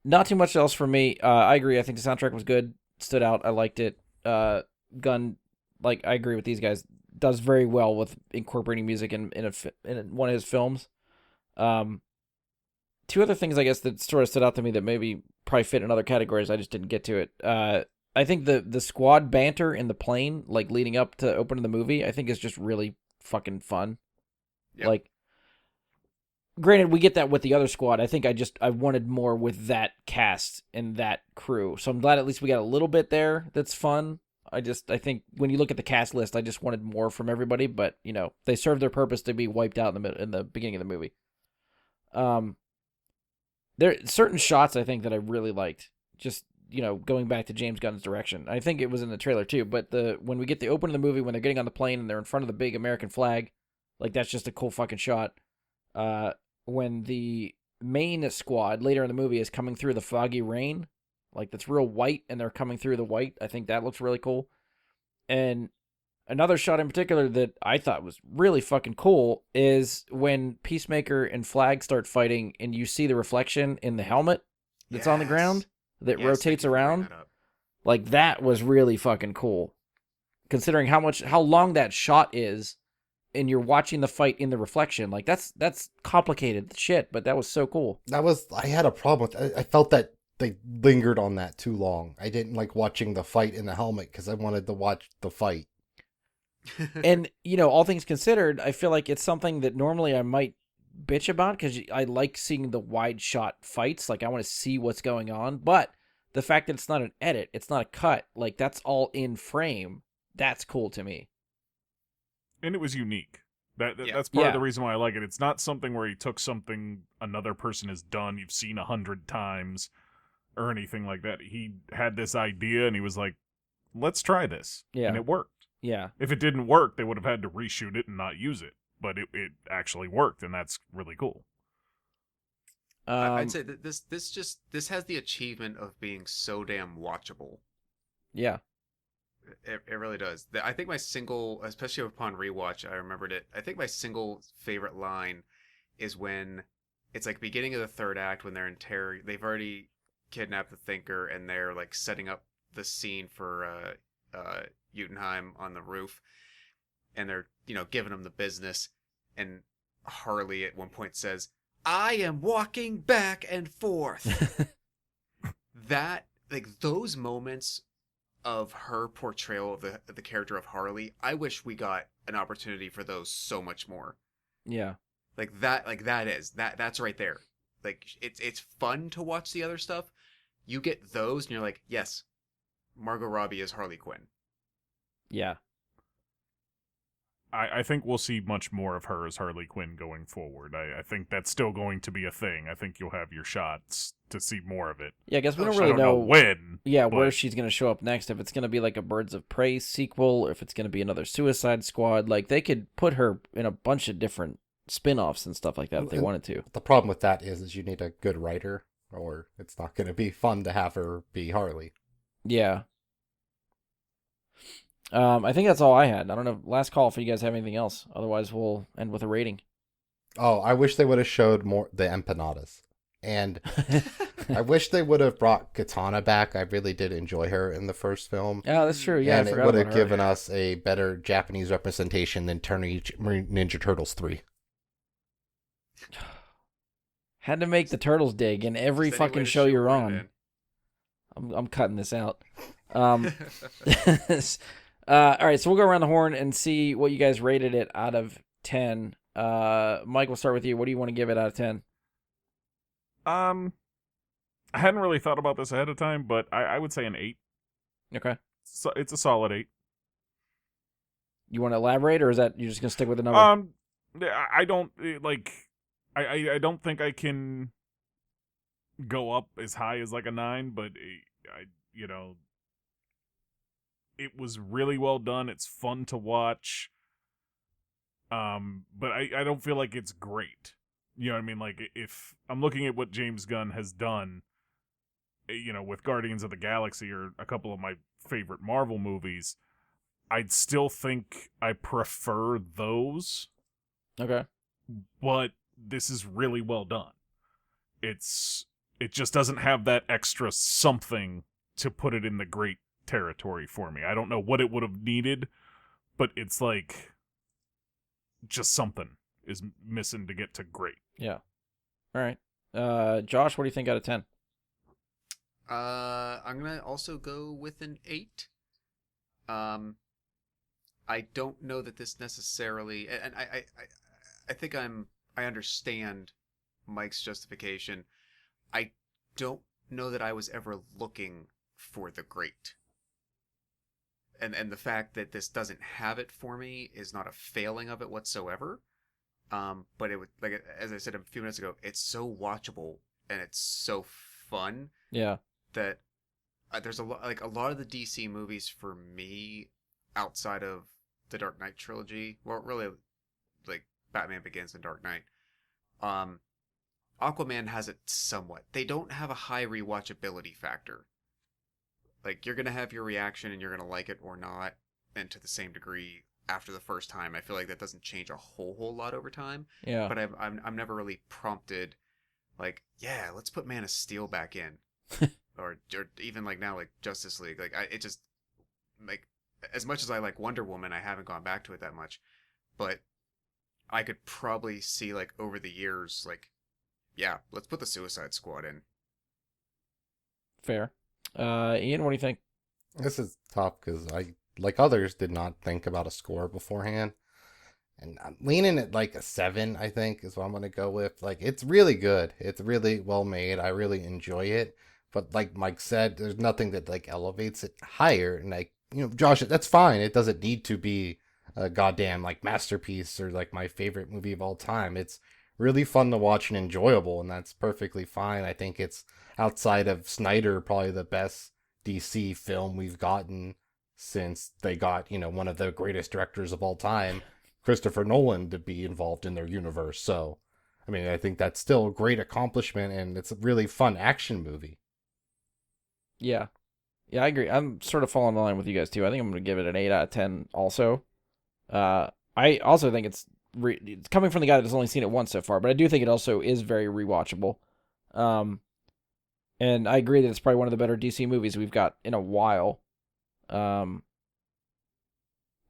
Not too much else for me. I agree. I think the soundtrack was good. Stood out. I liked it. Gunn, like, I agree with these guys, does very well with incorporating music in one of his films. Two other things, I guess, that sort of stood out to me that maybe probably fit in other categories. I just didn't get to it. I think the squad banter in the plane, like leading up to opening the movie, I think is just really fucking fun. Yep. Like, granted, we get that with the other squad. I think I wanted more with that cast and that crew. So I'm glad at least we got a little bit there that's fun. I think when you look at the cast list, I just wanted more from everybody, but you know, they served their purpose to be wiped out in the beginning of the movie. There are certain shots I think that I really liked. Just, you know, going back to James Gunn's direction. I think it was in the trailer too, but when we get the open of the movie, when they're getting on the plane and they're in front of the big American flag, like that's just a cool fucking shot. When the main squad later in the movie is coming through the foggy rain, like that's real white and they're coming through the white, I think that looks really cool. And another shot in particular that I thought was really fucking cool is when Peacemaker and Flag start fighting and you see the reflection in the helmet that's on the ground that rotates around. Like, that was really fucking cool. Considering how long that shot is and you're watching the fight in the reflection. Like, that's complicated shit, but that was so cool. I had a problem with I felt that they lingered on that too long. I didn't like watching the fight in the helmet because I wanted to watch the fight. And, you know, all things considered, I feel like it's something that normally I might bitch about because I like seeing the wide shot fights. Like, I want to see what's going on. But the fact that it's not an edit, it's not a cut, like, that's all in frame, that's cool to me. And it was unique. That's part of the reason why I like it. It's not something where he took something another person has done, you've seen 100 times, or anything like that. He had this idea, and he was like, let's try this. Yeah. And it worked. Yeah. If it didn't work, they would have had to reshoot it and not use it. But it actually worked, and that's really cool. I'd say that this has the achievement of being so damn watchable. Yeah. It really does. I think my single, especially upon rewatch, I remembered it. I think my single favorite line is when it's like beginning of the third act when they're in terror. They've already kidnapped the Thinker and they're like setting up the scene for Utenheim on the roof, and they're, you know, giving him the business. And Harley at one point says, "I am walking back and forth." That, like, those moments of her portrayal of the character of Harley, I wish we got an opportunity for those so much more. Yeah. That's right there. Like, it's fun to watch the other stuff. You get those and you're like, yes, Margot Robbie is Harley Quinn. Yeah. I think we'll see much more of her as Harley Quinn going forward. I think that's still going to be a thing. I think you'll have your shots to see more of it. Yeah, I guess we don't really know when. Yeah, where she's going to show up next. If it's going to be like a Birds of Prey sequel, if it's going to be another Suicide Squad. Like, they could put her in a bunch of different spin-offs and stuff like that if they wanted to. The problem with that is you need a good writer, or it's not going to be fun to have her be Harley. Yeah. I think that's all I had. I don't know. Last call if you guys have anything else. Otherwise, we'll end with a rating. Oh, I wish they would have showed more the empanadas. And I wish they would have brought Katana back. I really did enjoy her in the first film. Yeah, that's true. Yeah, and I it forgot would about have her. given us a better Japanese representation than Teenage Mutant Ninja Turtles 3. Had to make the turtles dig in every Just any way fucking to show you're shoehorn it on. I'm cutting this out. All right, so we'll go around the horn and see what you guys rated it out of 10. Mike, we'll start with you. What do you want to give it out of 10? I hadn't really thought about this ahead of time, but I would say an 8. Okay. So it's a solid 8. You want to elaborate, or is that you're just gonna stick with the number? I don't like. I don't think I can go up as high as like a 9, but it was really well done. It's fun to watch. But I don't feel like it's great. You know what I mean? Like, if I'm looking at what James Gunn has done, with Guardians of the Galaxy or a couple of my favorite Marvel movies, I'd still think I prefer those. Okay. But this is really well done. It just doesn't have that extra something to put it in the great territory for me. I don't know what it would have needed, but it's like just something is missing to get to great. Yeah. All right. Josh, what do you think out of 10? I'm gonna also go with an 8. I don't know that this necessarily, and I think I understand Mike's justification. I don't know that I was ever looking for the great. And the fact that this doesn't have it for me is not a failing of it whatsoever. But it would, like, as I said a few minutes ago, it's so watchable and it's so fun. Yeah. That there's a lot of the DC movies for me outside of the Dark Knight trilogy. Well, really, like Batman Begins and Dark Knight. Aquaman has it somewhat. They don't have a high rewatchability factor. Like, you're gonna have your reaction and you're gonna like it or not, and to the same degree after the first time. I feel like that doesn't change a whole lot over time. Yeah. But I'm never really prompted, like, yeah, let's put Man of Steel back in, or even like now, like Justice League. Like, it just, like, as much as I like Wonder Woman, I haven't gone back to it that much, but I could probably see, like, over the years, like, yeah, let's put the Suicide Squad in. Fair. Ian, what do you think? This is tough because I, like others, did not think about a score beforehand. And I'm leaning at like a 7, I think, is what I'm going to go with. Like, it's really good. It's really well made. I really enjoy it. But like Mike said, there's nothing that like elevates it higher. And like, Josh, that's fine. It doesn't need to be a goddamn like masterpiece or like my favorite movie of all time. It's really fun to watch and enjoyable, and that's perfectly fine. I think it's, outside of Snyder, probably the best DC film we've gotten since they got, one of the greatest directors of all time, Christopher Nolan, to be involved in their universe. So, I mean, I think that's still a great accomplishment, and it's a really fun action movie. Yeah. Yeah, I agree. I'm sort of falling in line with you guys, too. I think I'm going to give it an 8 out of 10 also. I also think it's coming from the guy that's only seen it once so far, but I do think it also is very rewatchable. And I agree that it's probably one of the better DC movies we've got in a while.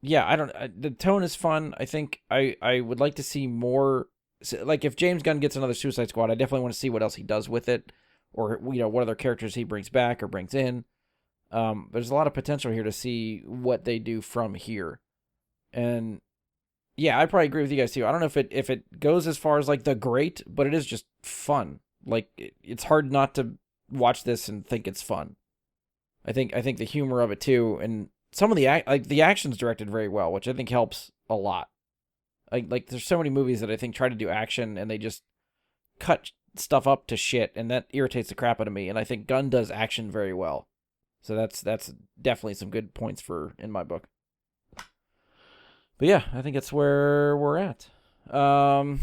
Yeah, the tone is fun. I think I would like to see more. Like, if James Gunn gets another Suicide Squad, I definitely want to see what else he does with it, or what other characters he brings back or brings in. There's a lot of potential here to see what they do from here. And yeah, I probably agree with you guys too. I don't know if it goes as far as like the great, but it is just fun. Like, it's hard not to watch this and think it's fun. I think the humor of it too, and some of the action's directed very well, which I think helps a lot. Like there's so many movies that I think try to do action and they just cut stuff up to shit, and that irritates the crap out of me. And I think Gunn does action very well, so that's definitely some good points in my book. But yeah, I think that's where we're at. All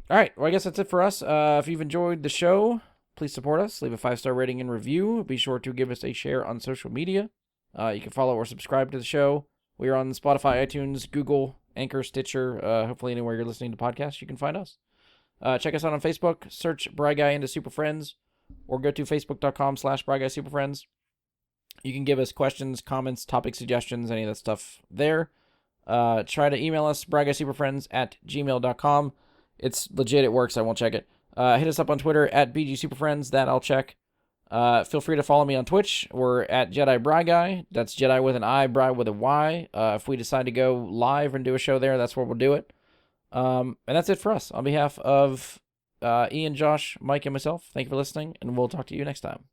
right, well, I guess that's it for us. If you've enjoyed the show, please support us. Leave a 5-star rating and review. Be sure to give us a share on social media. You can follow or subscribe to the show We are on Spotify, iTunes, Google, Anchor, Stitcher, hopefully anywhere you're listening to podcasts, you can find us. Check us out on Facebook. Search Bry Guy into Super Friends, or go to facebook.com/Bry Guy Super Friends. You can give us questions, comments, topic suggestions, any of that stuff there. Try to email us, bryguysuperfriends@gmail.com. It's legit, it works, I won't check it. Hit us up on Twitter @BGSuperFriends, that I'll check. Feel free to follow me on Twitch. We're at Jedi Bry Guy. That's Jedi with an I, Bry with a Y. If we decide to go live and do a show there, that's where we'll do it. And that's it for us. On behalf of Ian, Josh, Mike, and myself, thank you for listening, and we'll talk to you next time.